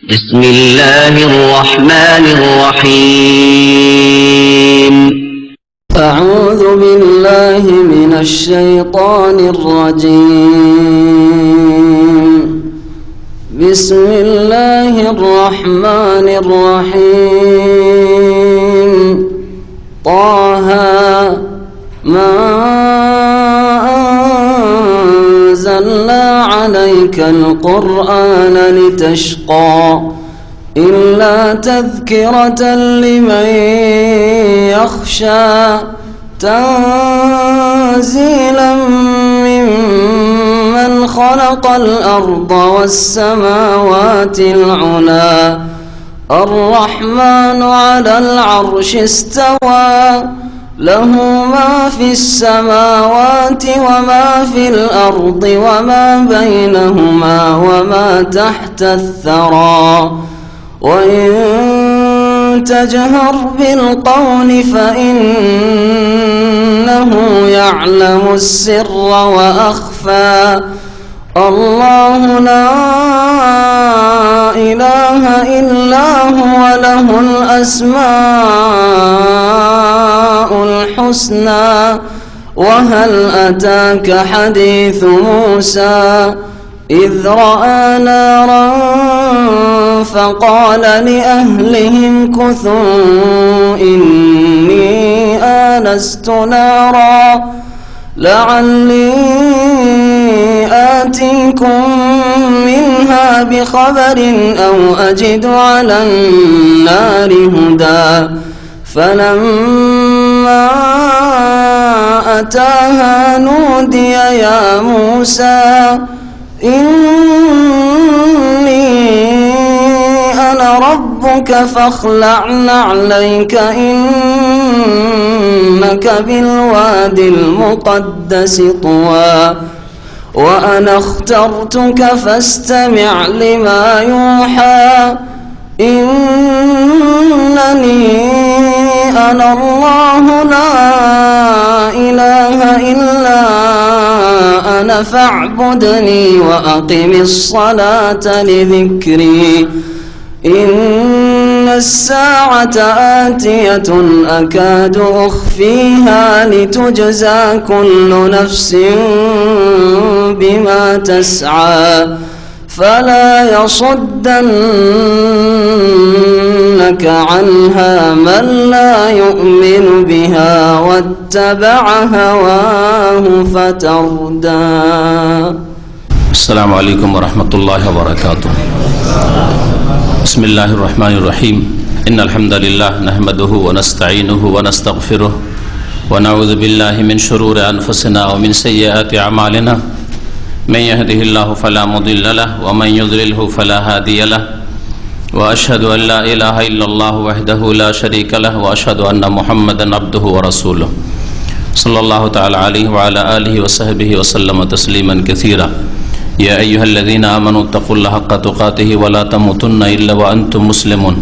بسم الله الرحمن الرحيم أعوذ بالله من الشيطان الرجيم بسم الله الرحمن الرحيم طه ما أنزلنا عليك القرآن لتشقى إلا تذكرة لمن يخشى تنزيلا ممن خلق الأرض والسماوات العلى الرحمن على العرش استوى له ما في السماوات وما في الأرض وما بينهما وما تحت الثرى وإن تجهر بالقول فإنه يعلم السر وأخفى الله لا إله إلا هو له الأسماء الحسنى وهل أتاك حديث موسى إذ رأى نارا فقال لأهلهم كثوا إني آنست نارا لعلي آتيكم منها بخبر أو أجد على النار هدى فلما أتاها نودي يا موسى إني أنا ربك فاخلع نعليك إنك بالوادي المقدس طوى وأنا اخترتك فاستمع لما يوحى إنني أنا الله لا إله إلا أنا فاعبدني وأقم الصلاة لذكري إن الساعة آتية أكاد أخفيها لتجزى كل نفس بما تسعى فلا يصدنك عنها من لا يؤمن بها واتبع هواه فتردى. السلام عليكم ورحمة الله وبركاته. بسم الله الرحمن الرحيم إن الحمد لله نحمده ونستعينه ونستغفره ونعوذ بالله من شرور أنفسنا ومن سيئات أعمالنا من يهده الله فلا مضل له ومن يضلله فلا هادي له وأشهد أن لا إله إلا الله وحده لا شريك له وأشهد أن محمدا عبده ورسوله صلى الله تعالى عليه وعلى آله وصحبه وسلم تسليما كثيرا يا أيها الذين آمنوا اتقوا الله حق تقاته ولا تموتن إلا وأنتم مسلمون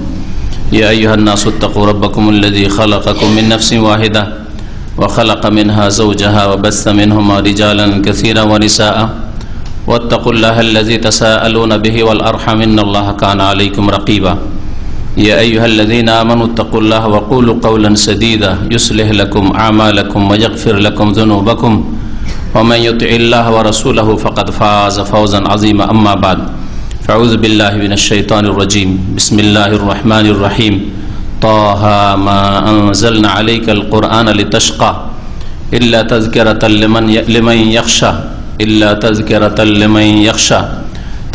يا أيها الناس اتقوا ربكم الذي خلقكم من نفس واحدة وخلق منها زوجها وبث منهما رجالا كثيرا ونساء واتقوا الله الذي تساءلون به والأرحم إن الله كان عليكم رقيبا يا أيها الذين آمنوا اتقوا الله وقولوا قولا سديدا يصلح لكم أعمالكم ويغفر لكم ذنوبكم ومن يطع الله ورسوله فقد فاز فوزا عظيما أما بعد فأعوذ بالله من الشيطان الرجيم بسم الله الرحمن الرحيم طه ما أنزلنا عليك القرآن لتشقى إلا تذكرة لمن يخشى إلا تذكرة لمن يخشى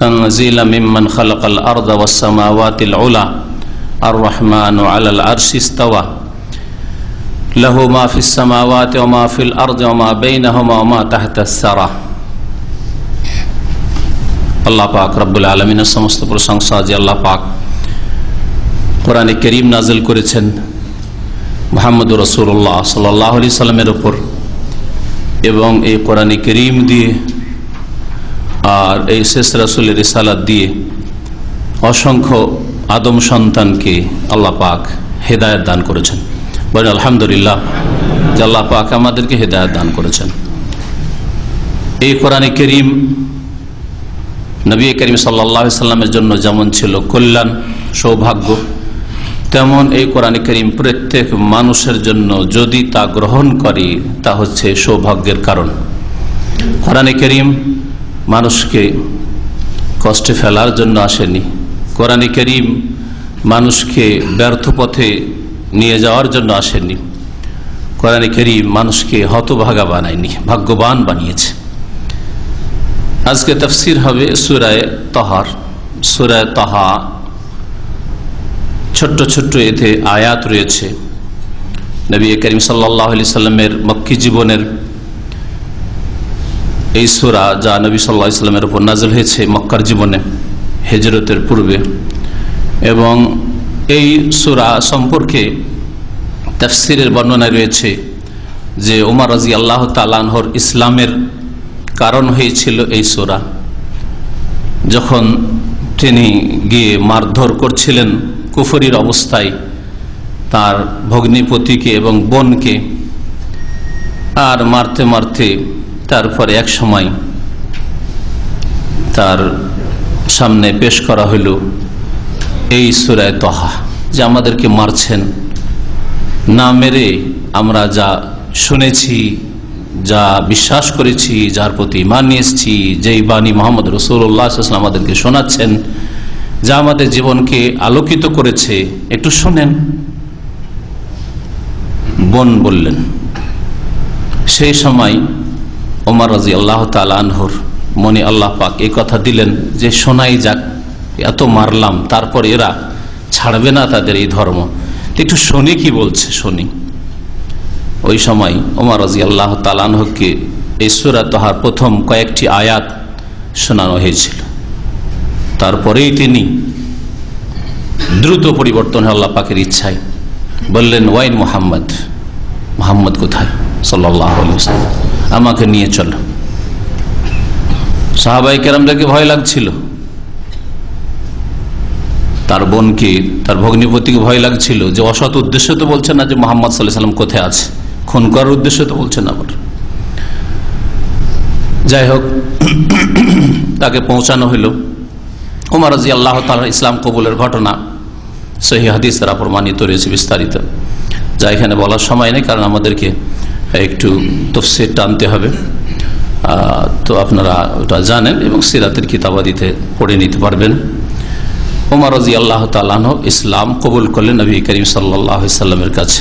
تنزيلا ممن خلق الأرض والسماوات العلى الرحمن على العرش استوى له ما في السماوات وما في الأرض وما بينهما وما تحت الثرى আল্লাহ পাক রব্বুল আলামিনের সমস্ত প্রশংসা যে আল্লাহ পাক কোরআনে কারীম নাযিল করেছেন মুহাম্মদুর রাসূলুল্লাহ সাল্লাল্লাহু আলাইহি সাল্লামের উপর এবং এই কোরআনে কারীম দিয়ে আর এই শেষ রাসূলের রিসালাত দিয়ে অসংখ্য আদম সন্তানকে আল্লাহ পাক হেদায়েত দান করেছেন। বলেন আলহামদুলিল্লাহ যে আল্লাহ পাক আমাদেরকে হেদায়েত দান করেছেন। এই কোরআনে কারীম নবী করিম সাল্লাল্লাহু আলাইহি সাল্লামের জন্য যেমন ছিল কল্যাণ, সৌভাগ্য, তেমন এই কোরআন কারীম প্রত্যেক মানুষের জন্য যদি তা গ্রহণ করে তা হচ্ছে সৌভাগ্যের কারণ। কোরআন কারীম মানুষকে কষ্টে ফেলার জন্য আসেনি। কোরআন কারীম মানুষকে ব্যর্থ পথে নিয়ে যাওয়ার জন্য আসেনি। কোরআন কারীম মানুষকে হতভাগা বানায়নি, ভাগ্যবান বানিয়েছে। আজকে তাফসীর হবে সূরা তাহার। সূরা তাহা ছোট্ট ছোট্ট এতে আয়াত রয়েছে। নবী করিম সাল্লাল্লাহু আলাইহি সাল্লামের মক্কি জীবনের এই সূরা, যা নবী সাল্লাল্লাহু আলাইহি সাল্লামের উপর নাযিল হয়েছে মক্কার জীবনে হিজরতের পূর্বে। এবং এই সূরা সম্পর্কে তাফসীরের বর্ণনায় রয়েছে যে ওমর রাদিয়াল্লাহু তাআলা আনহুর ইসলামের কারণ হয়েছিল এই সূরা। যখন তিনি গিয়ে মারধর করছিলেন কুফরির অবস্থায় তার ভগ্নিপতিকে এবং বোনকে, আর মারতে মারতে তারপরে এক সময় তার সামনে পেশ করা হইল এই সূরা তাহা, যে আমাদেরকে মারছেন, না মেরে আমরা যা শুনেছি, যা বিশ্বাস করেছি, যার প্রতি ঈমান নিয়ে এসেছি, যেই বাণী মুহাম্মদ রাসূলুল্লাহ সাল্লাল্লাহু আলাইহি ওয়াসাল্লাম আমাদেরকে শোনাচ্ছেন, যা আমাদের জীবনকে আলোকিত করেছে, একটু শোনেন। বোন বললেন। সেই সময় ওমর রাদিয়াল্লাহু তাআলা আনহুর মনে আল্লাহ পাক এই কথা দিলেন যে শোনাই যাক, এত মারলাম তারপর এরা ছাড়বে না তাদের এই ধর্ম, একটু শুনি কি বলছে, শুনি। ওই সময় ওমর রাদিয়াল্লাহু তাআলা আনহুকে এই সূরা তাহার প্রথম কয়েকটি আয়াত শোনানো হয়েছিল। তারপরেই তিনি দ্রুত পরিবর্তন হয় আল্লাহ পাকের ইচ্ছায়, বললেন ওয়াইন মুহাম্মদ, মুহাম্মদ কোথায় সাল্লাল্লাহু আলাইহি ওয়াসাল্লাম, আমাকে নিয়ে চলো। সাহাবায়ে কেরামদেরকে ভয় লাগছিল, তার বোনকে, তার ভগ্নিপতিকে ভয় লাগছিল যে অসৎ উদ্দেশ্য তো বলছে না যে মুহাম্মদ সাল্লাল্লাহু আলাইহি ওয়াসাল্লাম কোথায় আছে, খুন করার উদ্দেশ্য তো বলছেন আবার। যাই হোক, তাকে পৌঁছানো হইল। ওমর রাদিয়াল্লাহু তাআলা ইসলাম কবুলের ঘটনা সহিহ হাদিস দ্বারা প্রমাণিত রয়েছে বিস্তারিত, যা এখানে বলার সময় নেই, কারণ আমাদেরকে একটু তাফসীর টানতে হবে। তো আপনারা ওটা জানেন এবং সিরাতের কিতাবাদিতে পড়ে নিতে পারবেন। ওমর রাদিয়াল্লাহু তাআলা আনহু ইসলাম কবুল করলেন নবী করিম সাল্লাল্লাহু আলাইহি সাল্লামের কাছে।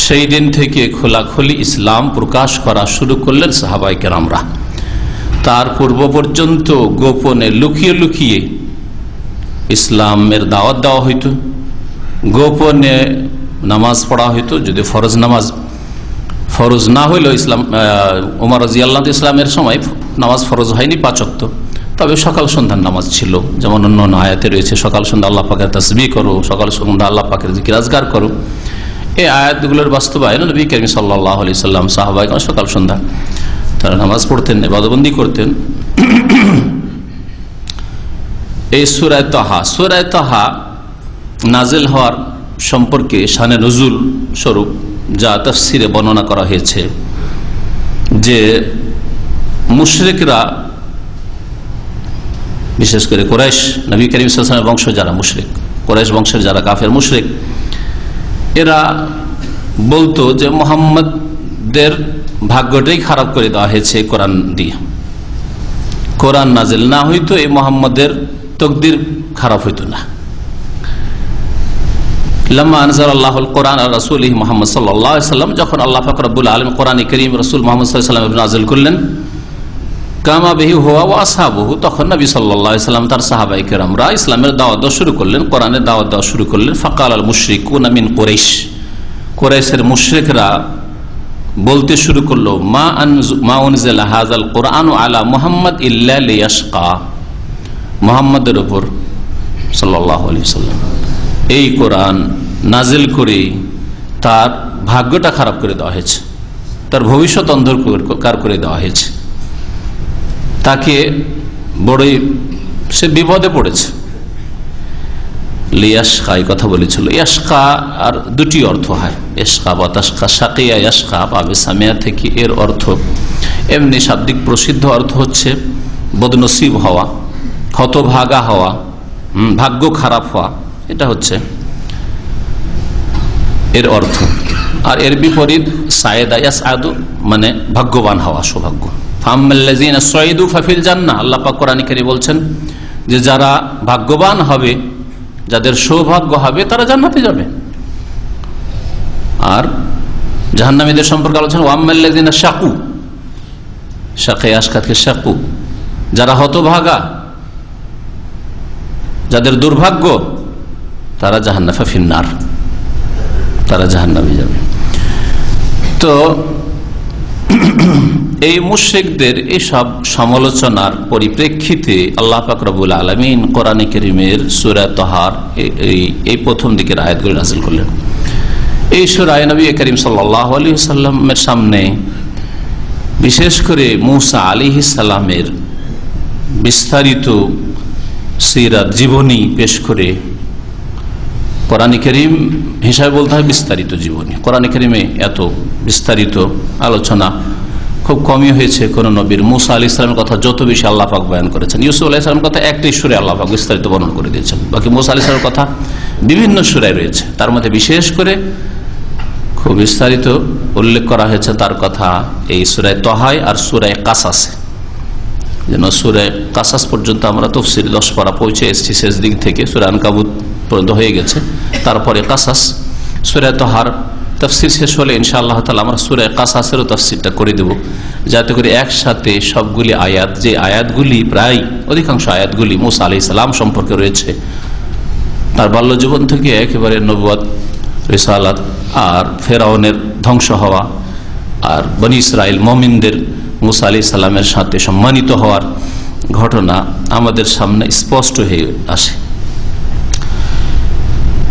সেই দিন থেকে খোলাখুলি ইসলাম প্রকাশ করা শুরু করলেন সাহাবায়ে কেরামরা। তার পূর্ব পর্যন্ত গোপনে লুকিয়ে লুকিয়ে ইসলামের দাওয়াত দেওয়া হইত, গোপনে নামাজ পড়া হইত। যদি ফরজ নামাজ ফরজ না হইলেও ইসলাম ওমর রাদিয়াল্লাহু আনহু ইসলামের সময় নামাজ ফরজ হয়নি 5 ওয়াক্ত, তবে সকাল সন্ধ্যার নামাজ ছিল। যেমন অন্য আয়াতে রয়েছে সকাল সন্ধ্যা আল্লাহ পাকের তাসবিহ করো, সকাল সন্ধ্যা আল্লাহ পাকের জিকির আজকার করো। এই আয়াতগুলোর বাস্তবায়ন নবী করিম সাল্লাল্লাহু আলাইহি সাল্লাম সাহাবায়ে সকাল সন্ধ্যা তারা নামাজ পড়তেন, ইবাদতবন্দি করতেন। এই সূরা তাহা নাজিল হওয়ার সম্পর্কে শানে নুজুল স্বরূপ যা তাফসীরে বর্ণনা করা হয়েছে যে মুশরিকরা, বিশেষ করে কুরাইশ, নবী করিম সাল্লাল্লাহু আলাইহি ওয়াসাল্লামের বংশ যারা মুশরিক, কুরাইশ বংশের যারা কাফের মুশরিক, এরা বলতো যে মুহাম্মদের ভাগ্যটাই খারাপ করে দেওয়া হয়েছে কোরআন দিয়ে। কোরআন নাজিল না হইতো এই মুহাম্মদের তকদির খারাপ হইতো না। লাম্মা আনজালাল্লাহুল কোরআন আলা রাসূলিহি মুহাম্মদ সাল্লাল্লাহু আলাইহি ওয়াসাল্লাম, যখন আল্লাহ পাক রব্বুল আলামিন কোরআন কারীম রাসূল মুহাম্মদ সাল্লাল্লাহু আলাইহি ওয়াসাল্লাম নাজিল করলেন, কামা বিহি হুয়া ওয়া আসহাবুহু, তখন নবী সাল্লাল্লাহু আলাইহি ওয়াসাল্লাম তার সাহাবায়ে কেরামরা ইসলামের দাওয়াত দেওয়া শুরু করলেন, কোরআনের দাওয়াত দেওয়া শুরু করলেন। ফাকাল আল মুশরিকুনা মিন কুরাইশ, কুরাইশের মুশরিকরা বলতে শুরু করলো, মা উনজিলা হাযাল কুরআনু আলা মুহাম্মদ ইল্লা লিয়াশকা, মুহাম্মদের উপর সাল্লাল্লাহু আলাইহি ওয়াসাল্লাম এই কোরআন নাজিল করে তার ভাগ্যটা খারাপ করে দেওয়া হয়েছে, তার ভবিষ্যৎ অন্ধকার করে দেওয়া হয়েছে, তাকে বড়ই সে বিপদে পড়েছে। লিয়াশকা এই কথা বলেছিল। ইয়াশকা আর দুটি অর্থ হয়, ইশকা বা তাশকা, শাকিয়া ইয়াশকা পাবে সামিয়া থেকে। এর অর্থ এমনি শাব্দিক প্রসিদ্ধ অর্থ হচ্ছে বদনসিব হওয়া, হতভাগা হওয়া, ভাগ্য খারাপ হওয়া, এটা হচ্ছে এর অর্থ। আর এর বিপরীত সায়েদা ইয়াসআদু মানে ভাগ্যবান হওয়া, সৌভাগ্য। ফাম্মাল্লাযীনা সাইদু ফাফিল জান্নাহ, আল্লাহ পাক কোরআনে কারীমে বলছেন যে যারা ভাগ্যবান হবে, যাদের সৌভাগ্য হবে তারা জান্নাতে যাবে। আর জাহান্নামীদের সম্পর্কে আলোচনা, ওয়াম্মাল্লাযীনা শাকু, শাকে আশকাতকে শাকু, যারা হতভাগা, যাদের দুর্ভাগ্য, তারা জাহান্নামে ফিন্নার, তারা জাহান্নামে যাবে। তো এই মুশরিকদের এই সব সমালোচনার পরিপ্রেক্ষিতে আল্লাহ পাক রব্বুল আলামিন কোরআনে কারীমের সূরা তাহার এই প্রথম দিকের আয়াতগুলো নাযিল করলেন। এই সূরায় নবী করিম সাল্লাল্লাহু আলাইহি ওয়াসাল্লামের সামনে বিশেষ করে মূসা আলাইহিস সালামের বিস্তারিত সিরাত, জীবনী পেশ করে, কোরআনে কারীম হিসাবে বলতে হয় বিস্তারিত জীবনী। কোরআনে কারীমে এত বিস্তারিত আলোচনা খুব কমই হয়েছে কোন নবীর। মূসা আলাইহিস সালামের কথা যত বেশি আল্লাহ পাক বয়ান করেছেন। ইউসুফ আলাইহিস সালামের কথা একটি সূরায় আল্লাহ পাক বিস্তারিত বর্ণনা করে দিয়েছেন। বাকি মূসা আলাইহিস সালামের কথা বিভিন্ন সূরায় রয়েছে। তার মধ্যে বিশেষ করে খুব বিস্তারিত উল্লেখ করা হয়েছে তার কথা এই সূরায়ে তাহায় আর সূরায়ে কাসাসে। যেন সূরায়ে কাসাস পর্যন্ত আমরা তাফসীর 10 পারা পৌঁছে এসেছি, শেষ দিক থেকে সূরা আনকাবুত পর্যন্ত হয়ে গেছে, তারপরে কাসাস। সূরায়ে তাহার তাফসীর শেষ হলে ইনশাআল্লাহ তাআলা আমরা সূরায়ে কাসাসেরও তাফসীরটা করে দেব, যাতে করে একসাথে সবগুলি আয়াত, যে আয়াতগুলি প্রায় অধিকাংশ আয়াতগুলি মূসা আলাইহিস সালাম সম্পর্কে রয়েছে, তার বাল্য জীবন থেকে একেবারে নবুয়ত, রিসালাত, আর ফেরাউনের ধ্বংস হওয়া, আর বনী ইসরাইল মুমিনদের মূসা আলাইহিস সালামের সাথে সম্মানিত হওয়ার ঘটনা আমাদের সামনে স্পষ্ট হয়ে আসে।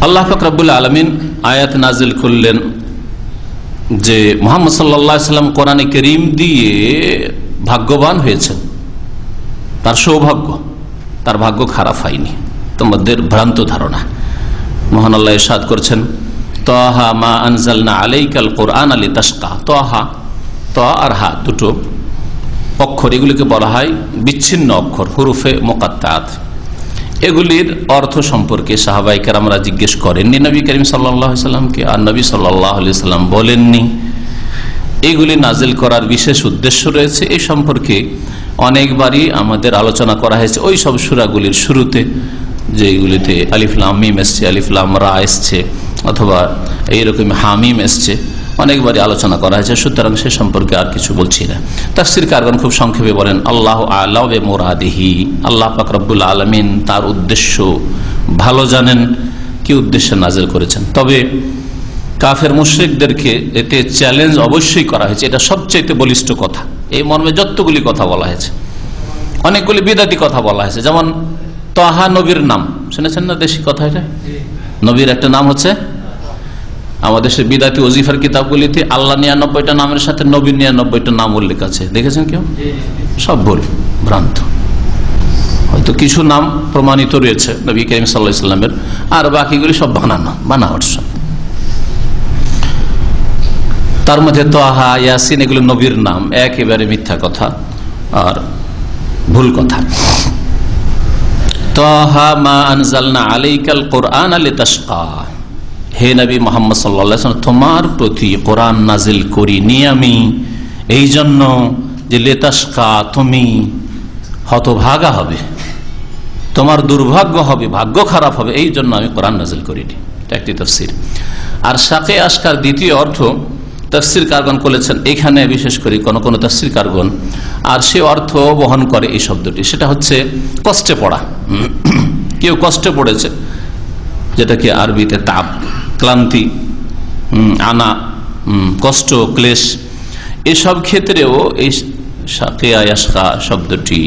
আল্লাহ পাক রব্বুল আলামিন আয়াত নাজিল করলেন যে মুহাম্মদ সাল্লাল্লাহু আলাইহি সাল্লাম কোরআনে কারীম দিয়ে ভাগ্যবান হয়েছেন, তার সৌভাগ্য, তার ভাগ্য খারাপ হয়নি, তোমাদের ভ্রান্ত ধারণা। মহান আল্লাহ ইরশাদ করছেন, তাহা মা আনজালনা আলাইকাল কুরআনা লিতাশকা। তাহা, তা আর হা দুটো অক্ষর, এগুলিকে বলা হয় বিচ্ছিন্ন অক্ষর, হুরুফে মুকাত্তাত। এগুলির অর্থ সম্পর্কে সাহাবায়ে কেরামরা জিজ্ঞেস করেননি নবী করিম সাল্লাল্লাহু আলাইহি সাল্লামকে, আর নবী সাল্লাল্লাহু আলাইহি সাল্লাম বলেননি। এগুলি নাজিল করার বিশেষ উদ্দেশ্য রয়েছে, এই সম্পর্কে অনেকবারই আমাদের আলোচনা করা হয়েছে ওই সব সূরাগুলির শুরুতে, যেগুলিতে আলিফ লাম মিম এসছে, আলিফ লাম রা এসছে, অথবা এইরকম হামিম এসছে, অনেকবারই আলোচনা করা হয়েছে। সুতরাং সে সম্পর্কে আর কিছু বলছি না। তাফসীর কারগণ খুব সংক্ষেপে বলেন, আল্লাহু আ'লামু বিমুরাদিহি, আল্লাহ পাক রব্বুল আলামিন তার উদ্দেশ্য ভালো জানেন, কি উদ্দেশ্যে নাজিল করেছেন। তবে কাফের মুশরিকদেরকে এতে চ্যালেঞ্জ অবশ্যই করা হয়েছে, এটা সবচেয়ে বলিষ্ঠ কথা। এই মর্মে যতগুলি কথা বলা হয়েছে, অনেকগুলি বিদাতি কথা বলা হয়েছে। যেমন তাহা নবীর নাম, শুনেছেন না দেশি কথা? এটা নবীর একটা নাম হচ্ছে, আমাদের সে বিদাতি ওজিফার কিতাবগুলিতে আল্লাহ 99টা নামের সাথে নবীর 99টা নাম উল্লেখ আছে, দেখেছেন কেউ? সব ভুল, ভ্রান্ত। হয়তো কিছু নাম প্রমাণিত রয়েছে নবী করিম সাল্লাল্লাহু আলাইহি সাল্লামের, আর বাকিগুলি সব বানানো, বানাওয়াট সব। তার মধ্যে তাহা, ইয়াসিন এগুলো নবীর নাম, একেবারে মিথ্যা কথা আর ভুল কথা। তাহা মা আনজালনা আলাইকাল কুরআনা লিতাশকা, হে নবী মুহাম্মদ সাল্লাল্লাহু আলাইহি ওয়াসাল্লাম, তোমার প্রতি কোরআন নাজিল করিনি আমি এই জন্য যে লিতাশকা, তুমি হতভাগা হবে, তোমার দুর্ভাগ্য হবে, ভাগ্য খারাপ হবে, এই জন্য আমি কোরআন নাজিল করিনি। এটা একটি তাফসীর। আর শাকে আশকার দ্বিতীয় অর্থ তাফসীর কারগণ বলেছেন, এখানে বিশেষ করে কোন কোন তাফসীর কারগণ আর সে অর্থ বহন করে এই শব্দটি, সেটা হচ্ছে কষ্টে পড়া। কেউ কষ্টে পড়েছে, যেটাকে আরবিতে তাপ, ক্লান্তি, আনা, কষ্ট, ক্লেশ, এসব ক্ষেত্রেও এই শাকে আশকা শব্দটি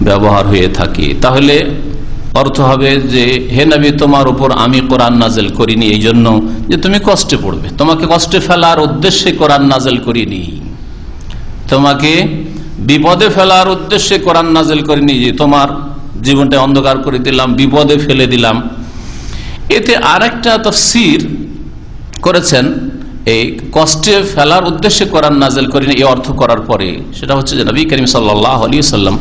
ব্যবহার হয়ে থাকে। তাহলে অর্থ হবে যে হে নবী, তোমার উপর আমি কোরআন নাজিল করিনি এই জন্য যে তুমি কষ্টে পড়বে, তোমাকে কষ্টে ফেলার উদ্দেশ্যে কোরআন নাজিল করিনি, তোমাকে বিপদে ফেলার উদ্দেশ্যে কোরআন নাজিল করিনি, যে তোমার জীবনটা অন্ধকার করে দিলাম, বিপদে ফেলে দিলাম। এতে আরেকটা তাফসীর করেছেন, এই কষ্টে ফেলার উদ্দেশ্যে কোরআন নাজিল করিনি এই অর্থ করার পরে, সেটা হচ্ছে যে নবী করিম সাল্লাল্লাহু আলাইহি ওয়াসাল্লাম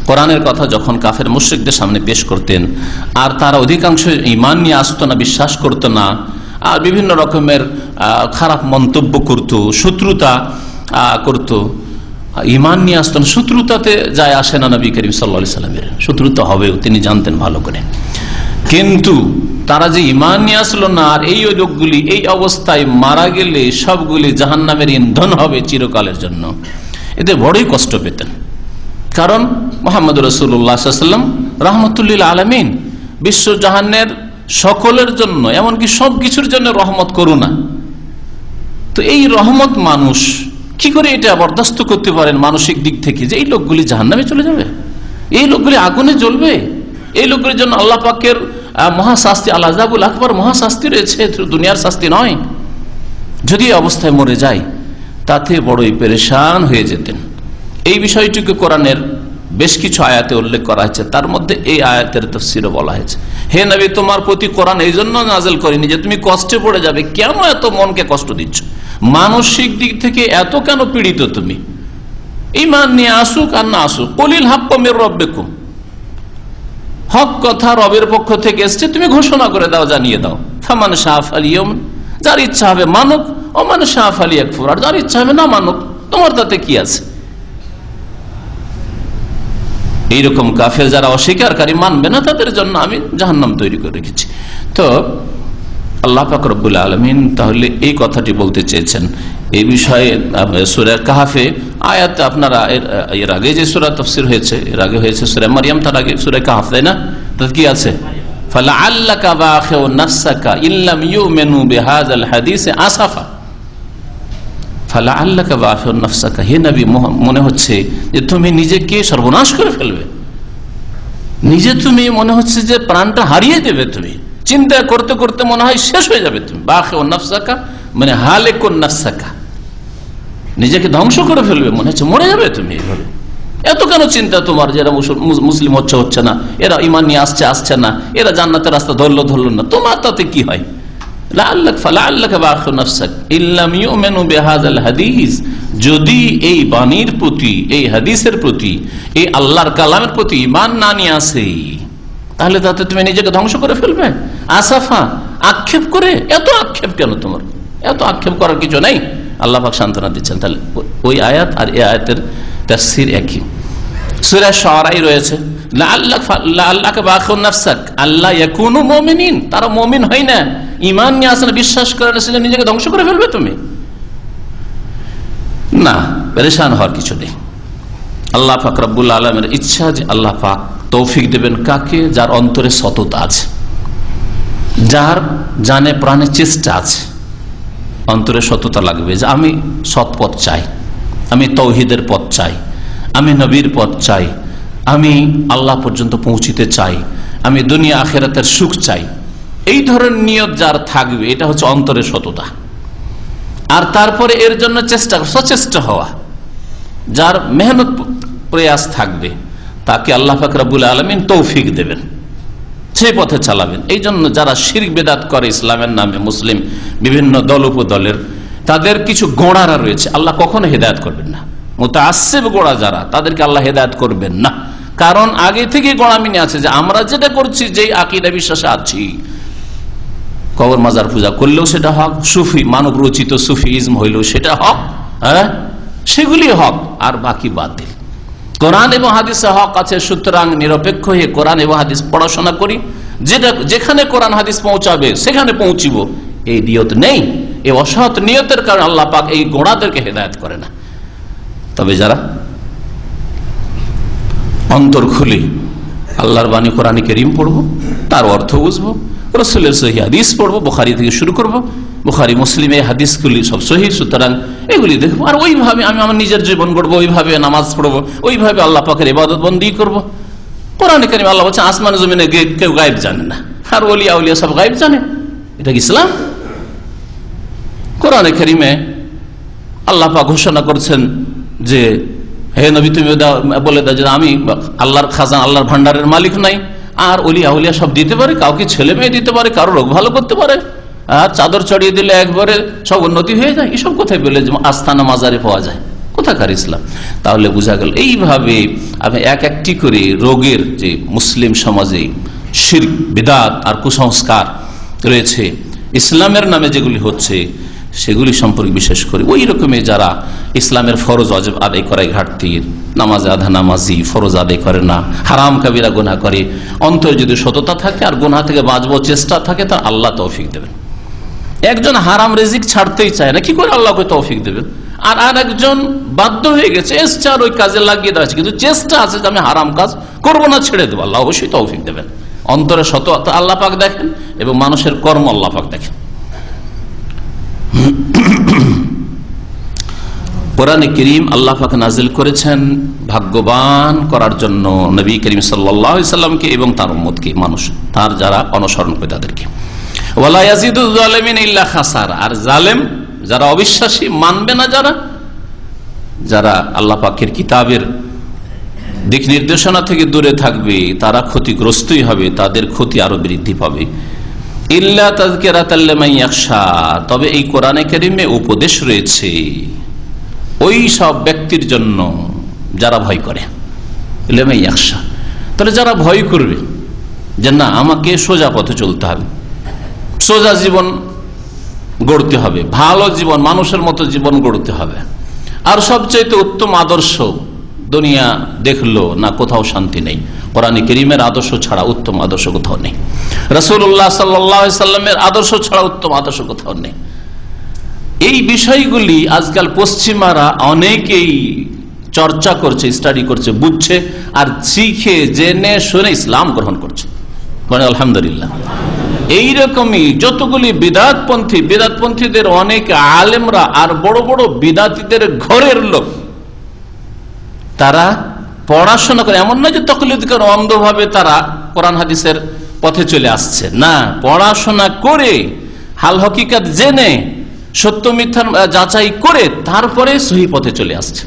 কোরআনের কথা যখন কাফের মুশরিকদের সামনে পেশ করতেন, আর তারা অধিকাংশ ঈমান নিয়ে আসতো না, বিশ্বাস করতো না, আর বিভিন্ন রকমের খারাপ মন্তব্য করত, শত্রুতা করত, ঈমান নিয়ে আসতো না। শত্রুতাতে যায় আসে না নবী করিম সাল্লাল্লাহু আলাইহি সাল্লামের, শত্রুতা হবেও, তিনি জানতেন ভালো করে। কিন্তু তারা যে ঈমান নিয়ে আসলো না, আর এই লোকগুলি এই অবস্থায় মারা গেলে সবগুলি জাহান্নামের ইন্ধন হবে চিরকালের জন্য, এতে বড়ই কষ্ট পেতেন। কারণ মুহাম্মদ রাসূলুল্লাহ সাল্লাল্লাহু আলাইহি ওয়াসাল্লাম রাহমাতুল লিল আলামিন, বিশ্ব জাহানের সকলের জন্য, এমনকি সবকিছুর জন্য রহমত করুণা। তো এই রহমত মানুষ কি করে এটা বরদাস্ত করতে পারেন মানসিক দিক থেকে, যে এই লোকগুলি জাহান্নামে চলে যাবে, এই লোকগুলি আগুনে জ্বলবে, এই লোকগুলির জন্য আল্লাহ পাকের মহাশাস্তি, আল আযাবুল আকবার মহাশাস্তি রয়েছে, দুনিয়ার শাস্তি নয়। যদি এই অবস্থায় মরে যায় তাতে বড়ই পেরেশান হয়ে যেতেন। এই বিষয়টিকে কোরআনের বেশ কিছু আয়াতে উল্লেখ করা হয়েছে, তার মধ্যে এই আয়াতের তাফসীরে বলা হয়েছে, হে নবী, তোমার প্রতি কোরআন এই জন্য নাযিল করিনি যে তুমি কষ্টে পড়ে যাবে। কেন এত মনকে কষ্ট দিচ্ছ? মানসিক দিক থেকে এত কেন পীড়িত তুমি? ঈমান নিয়ে আসুক আর না আসুক, কুলিল হাক্কু মির রাব্বিকুম, হক কথা রবের পক্ষ থেকে এসছে, তুমি ঘোষণা করে দাও, জানিয়ে দাও। ফামান শাআ ফালিয়ুমিন, যার ইচ্ছা হবে মানুক, ও মান শাআ ফালিয়াকফুর, আর যার ইচ্ছা হবে না মানুক, তোমার তাতে কি আছে? এইরকম কাফের যারা অস্বীকারী, মানবে না, তাদের জন্য আমি জাহান্নাম তৈরি করে রেখেছি। তো আল্লাহ পাক রব্বুল আলামিন তাহলে এই কথাটি বলতে চেয়েছেন এই বিষয়ে সূরা কাহফে আয়াতে। আপনারা এর আগে যে সূরা তাফসীর হয়েছে, এর আগে হয়েছে সূরা মারইয়াম, তার আগে সূরা কাহফ, তাই না? তাতে কি আছে? ফালাআল্লাকা বাখিউন নাফসাকা ইল্লাম ইউমিনু বিহাযাল হাদিসে আসাফা। ফালাআল্লাকা বাখিউন নাফসাকা, হে নবী, মনে হচ্ছে যে তুমি নিজেকে সর্বনাশ করে ফেলবে, নিজে তুমি মনে হচ্ছে যে প্রাণটা হারিয়ে দেবে, তুমি চিন্তা করতে করতে মনে হয় শেষ হয়ে যাবে তুমি। বাখিউন নাফসাকা মানে হালিকুন নাফসাকা, নিজেকে ধ্বংস করে ফেলবে, মনে হচ্ছে মরে যাবে তুমি। এইভাবে এত কেন চিন্তা তোমার, যে এরা মুসলিম হচ্ছে না, এরা ঈমান নিয়ে আসছে না, এরা জান্নাতের রাস্তা ধরলো না, তোমার তাতে কি হয়? যদি এই বাণীর প্রতি, এই হাদিসের প্রতি, এই আল্লাহর কালামের প্রতি ঈমান না নিয়ে আসে, তাহলে তাতে তুমি নিজেকে ধ্বংস করে ফেলবে। আসাফা, আক্ষেপ করে। এত আক্ষেপ কেন তোমার? এত আক্ষেপ করার কিছু নাই। আল্লাহ পাক সান্ত্বনা দিচ্ছেন। তাহলে ওই আয়াত আর এই আয়াতের তাফসীর একই। সূরা শুআরায় রয়েছে লাআল্লাকা বাখিউন নাফসাক আল্লা ইয়াকুনু মুমিনিন, তারা মুমিন হয় না, ঈমান নিয়ে আসে না, বিশ্বাস করে না, নিজেকে ধ্বংস করে ফেলবে তুমি? না, পেরেশান হওয়ার কিছু নেই। আল্লাহ পাক রব্বুল আলামিনের ইচ্ছা যে আল্লাহ পাক তৌফিক দেবেন কাকে? যার অন্তরে সততা আছে, যার জানে প্রাণে চেষ্টা আছে, অন্তরে সততা লাগবে যে আমি সৎ পথ চাই, আমি তৌহিদের পথ চাই, আমি নবীর পথ চাই, আমি আল্লাহ পর্যন্ত পৌঁছিতে চাই, আমি দুনিয়া আখিরাতের সুখ চাই। এই ধরনের নিয়ত যার থাকবে, এটা হচ্ছে অন্তরের সততা। আর তারপরে এর জন্য সচেষ্ট হওয়া, যার মেহনত প্রয়াস থাকবে, তাকে আল্লাহ পাক রব্বুল আলামিন তৌফিক দেবেন, সেই পথে চালাবেন। এই জন্য যারা শিরক বিদআত করে ইসলামের নামে, মুসলিম বিভিন্ন দল উপদলের, তাদের কিছু গোঁড়ারা রয়েছে, আল্লাহ কখনো হেদায়েত করবেন না। মুতাআসসিব গোঁড়া যারা, তাদেরকে আল্লাহ হেদায়েত করবেন না। কারণ আগে থেকে গোঁড়ামি নিয়ে আছে যে আমরা যেটা করছি, যেই আকীদা বিশ্বাসে আছি, কবর মাজার পূজা করলেও সেটা হক, সুফি মানব রচিত সুফিইজম হইলেও সেটা হক, হ্যাঁ সেগুলি হক, আর বাকি বাতিল। কোরআন এবং হাদিসে হক আছে, সুতরাং নিরপেক্ষ হয়ে কোরআন এবং হাদিস পড়াশোনা করি, যেখানে কোরআন হাদিস পৌঁছাবে সেখানে পৌঁছিব, এই নিয়ত নেই। এই অসৎ নিয়তের কারণে আল্লাহ পাক এই গোঁড়াদেরকে হেদায়েত করে না। তবে যারা অন্তর খুলে আল্লাহর বাণী কোরআন কারীম পড়বো, তার অর্থ বুঝবো, রাসূলের সহিহ হাদিস পড়বো, বুখারী থেকে শুরু করবো, বুখারী মুসলিম এই হাদিসগুলি সব সহিহ, সুতরাং এগুলি দেখবো, আর ওইভাবে আমি আমার নিজের জীবন গড়বো, ওইভাবে নামাজ পড়বো, ওইভাবে আল্লাহ পাকের ইবাদত বন্দেগী করবো। কোরআনে কারীমে আল্লাহ বলছেন আসমানে জমিনে কেউ গায়েব জানে না, আর ওলিয়া উলিয়া সব গায়েব জানে। এটা কি ইসলাম? কোরআনে কারীমে আল্লাহ পাক ঘোষণা করছেন যে হে নবী, তুমি বলে দাও যে আমি আল্লাহর খাজানা, আল্লাহর ভান্ডারের মালিক নাই, আর ওলিয়া উলিয়া সব দিতে পারে, কাউকে ছেলে মেয়ে দিতে পারে, কারো রোগ ভালো করতে পারে, আর চাদর চড়িয়ে দিলে একবারে সব উন্নতি হয়ে যায়। এসব কোথায় পেলে? আস্তানা মাজারে পাওয়া যায়। কোথাকার ইসলাম? তাহলে বোঝা গেল এইভাবে আমি এক একটি করে রোগের যে মুসলিম সমাজে শিরক, বিদআত আর কুসংস্কার রয়েছে, ইসলামের নামে যেগুলি হচ্ছে সেগুলি সম্পর্কে বিশেষ করে ওই রকমের যারা ইসলামের ফরজ ওয়াজিব আদায় করায় ঘাটতির, নামাজে আধা নামাজি, ফরজ আদায় করে না, হারাম কাবিরা গুনাহ করে, অন্তরে যদি সততা থাকে আর গুনাহ থেকে বাঁচবার চেষ্টা থাকে, তার আল্লাহ তৌফিক দেবেন। একজন হারাম রিজিক ছাড়তেই চায় না, কি করে আল্লাহকে তৌফিক দেবেন? আর একজন বাধ্য হয়ে গেছে, এসছে আর ওই কাজে লাগিয়ে দেওয়া, কিন্তু চেষ্টা আছে যে আমি হারাম কাজ করবো না, ছেড়ে দেবো, আল্লাহ অবশ্যই তৌফিক দেবেন। অন্তরে সততা আল্লাহ পাক দেখেন এবং মানুষের কর্ম আল্লাহ পাক দেখেন। কোরআনে কারীম আল্লাহ পাক নাজিল করেছেন ভাগ্যবান করার জন্য নবী করিম সাল্লাল্লাহু আলাইহি সাল্লামকে এবং তার উম্মতকে, মানুষ তার যারা অনুসরণ করে তাদেরকে। ওয়ালা ইয়াজিদুল জালিমিন ইল্লা খাসারা, আর জালেম যারা অবিশ্বাসী, মানবে না যারা আল্লাহ পাকের কিতাবের দিক নির্দেশনা থেকে দূরে থাকবে, তারা ক্ষতিগ্রস্তই হবে, তাদের ক্ষতি আরো বৃদ্ধি পাবে। ইল্লা তাযকিরাতাল লিমান ইয়াখশা, তবে এই কোরআনে কারীমে উপদেশ রয়েছে ওই সব ব্যক্তির জন্য যারা ভয় করে। লিমান ইয়াখশা, তাহলে যারা ভয় করবে যে না আমাকে সোজা পথে চলতে হবে, সোজা জীবন গড়তে হবে, ভালো জীবন, মানুষের মতো জীবন গড়তে হবে, আর সবচেয়ে উত্তম আদর্শ দুনিয়া দেখলো না কোথাও শান্তি নেই, কোরআন কারীমের আদর্শ ছাড়া উত্তম আদর্শ কোথাও নেই, রাসূলুল্লাহ সাল্লাল্লাহু আলাইহি সাল্লামের আদর্শ ছাড়া উত্তম আদর্শ কোথাও নেই। এই বিষয়গুলি আজকাল পশ্চিমারা অনেকেই চর্চা করছে, স্টাডি করছে, বুঝছে, আর শিখে জেনে শুনে ইসলাম গ্রহণ করছে। মানে আলহামদুলিল্লাহ, এইরকমই যতগুলি বিদাতপন্থীদের অনেক আলেমরা আর বড় বড় বিদাতীদের ঘরের লোক, তারা পড়াশোনা করে, এমন নয় যে তাকলিদ করে অন্ধভাবে তারা কোরআন হাদিসের পথে চলে আসছে, না, পড়াশোনা করে হাল হকিকত জেনে সত্য মিথ্যা যাচাই করে তারপরে সহি পথে চলে আসছে।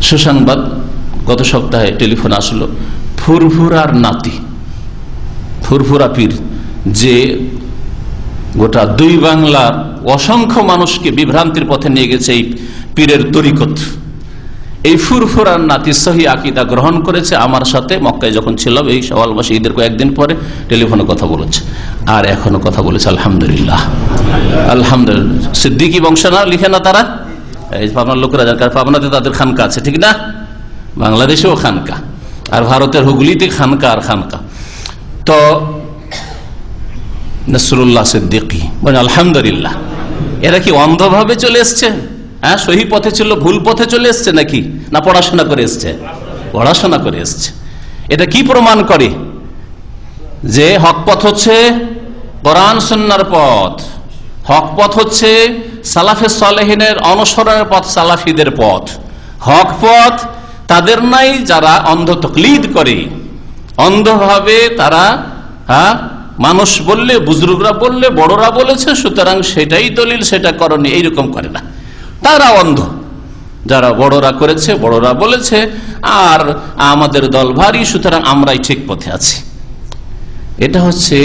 সুসংবাদ, গত সপ্তাহে টেলিফোন আসলো, ফুরফুরার নাতি, ফুরফুরা পীর, যে গোটা দুই বাংলার অসংখ্য মানুষকে বিভ্রান্তির পথে নিয়ে গেছে এই পীরের তরিকত, এই ফুরফুরার নাতি সহি আকীদা গ্রহণ করেছে। আমার সাথে মক্কায় যখন ছিলাম এই শাওয়াল মাসে ঈদের কয়েকদিন পরে টেলিফোনে কথা বলেছে, আর এখনো কথা বলেছে। আলহামদুলিল্লাহ, আলহামদুলিল্লাহ। সিদ্দিকী বংশ না লিখে না তারা, এই পাবনার লোকেরা, যার পাবনাতে তাদের খানকা আছে, ঠিক না? বাংলাদেশেও খানকা, আর ভারতের হুগলিতে খানকা আর খানকা। তো নসরুল্লাহ সিদ্দিকী বলে আলহামদুলিল্লাহ, এরা কি অন্ধভাবে চলে এসছে? হ্যাঁ, সহি পথে ছিল, ভুল পথে চলে এসছে নাকি? না পড়াশোনা করে এসছে? পড়াশোনা করে এসছে। এটা কি প্রমাণ করে? যে হক পথ হচ্ছে কোরআন সুন্নাহর পথ, হক পথ হচ্ছে সালাফে সালেহিনের অনুসরণের পথ, সালাফিদের পথ। হক পথ তাদের নাই যারা অন্ধ তাকলিদ করে, অন্ধভাবে তারা মানুষ বললে, বুজুর্গরা বললে, বড়রা বলেছে সুতরাং সেটাই দলিল, সেটা করণীয়, এইরকম করে না। তারা অন্ধ, যারা বড়রা করেছে, বড়রা বলেছে, আর আমাদের দল ভারী, সুতরাং আমরাই ঠিক পথে আছি। এটা হচ্ছে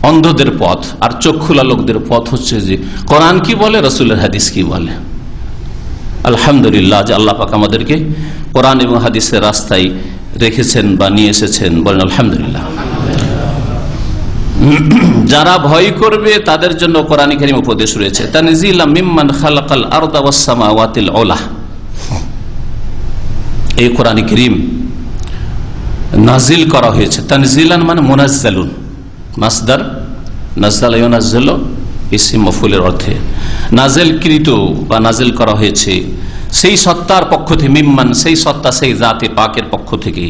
অন্ধদের পথ। আর চক্ষুলা লোকদের পথ হচ্ছে যে কোরআন কি বলে, রাসূলের হাদিস কি বলে। আলহামদুলিল্লাহ যে আল্লাহ পাক আমাদেরকে কোরআন এবং হাদিসের রাস্তায় রেখেছেন বা নিয়ে এসেছেন, বলেন আলহামদুলিল্লাহ। যারা ভয় করবে তাদের জন্য কোরআন কারীম উপদেশ রয়েছে। তানজিলাম মিম্মান খালাকাল আরদা ওয়াস সামাওয়াতিল উলা, এই কোরআন কারীম নাজিল করা হয়েছে। তানজিলান মানে মুনাজ্জালুন, মাসদার নাযালা ইউনাজ্জালু, ইসম মফউলের অর্থে নাজিলকৃত বা নাজিল করা হয়েছে সেই সত্তার পক্ষ থেকে। মিম্মান সেই সত্তা, সেই জাতে পাকের পক্ষ থেকে।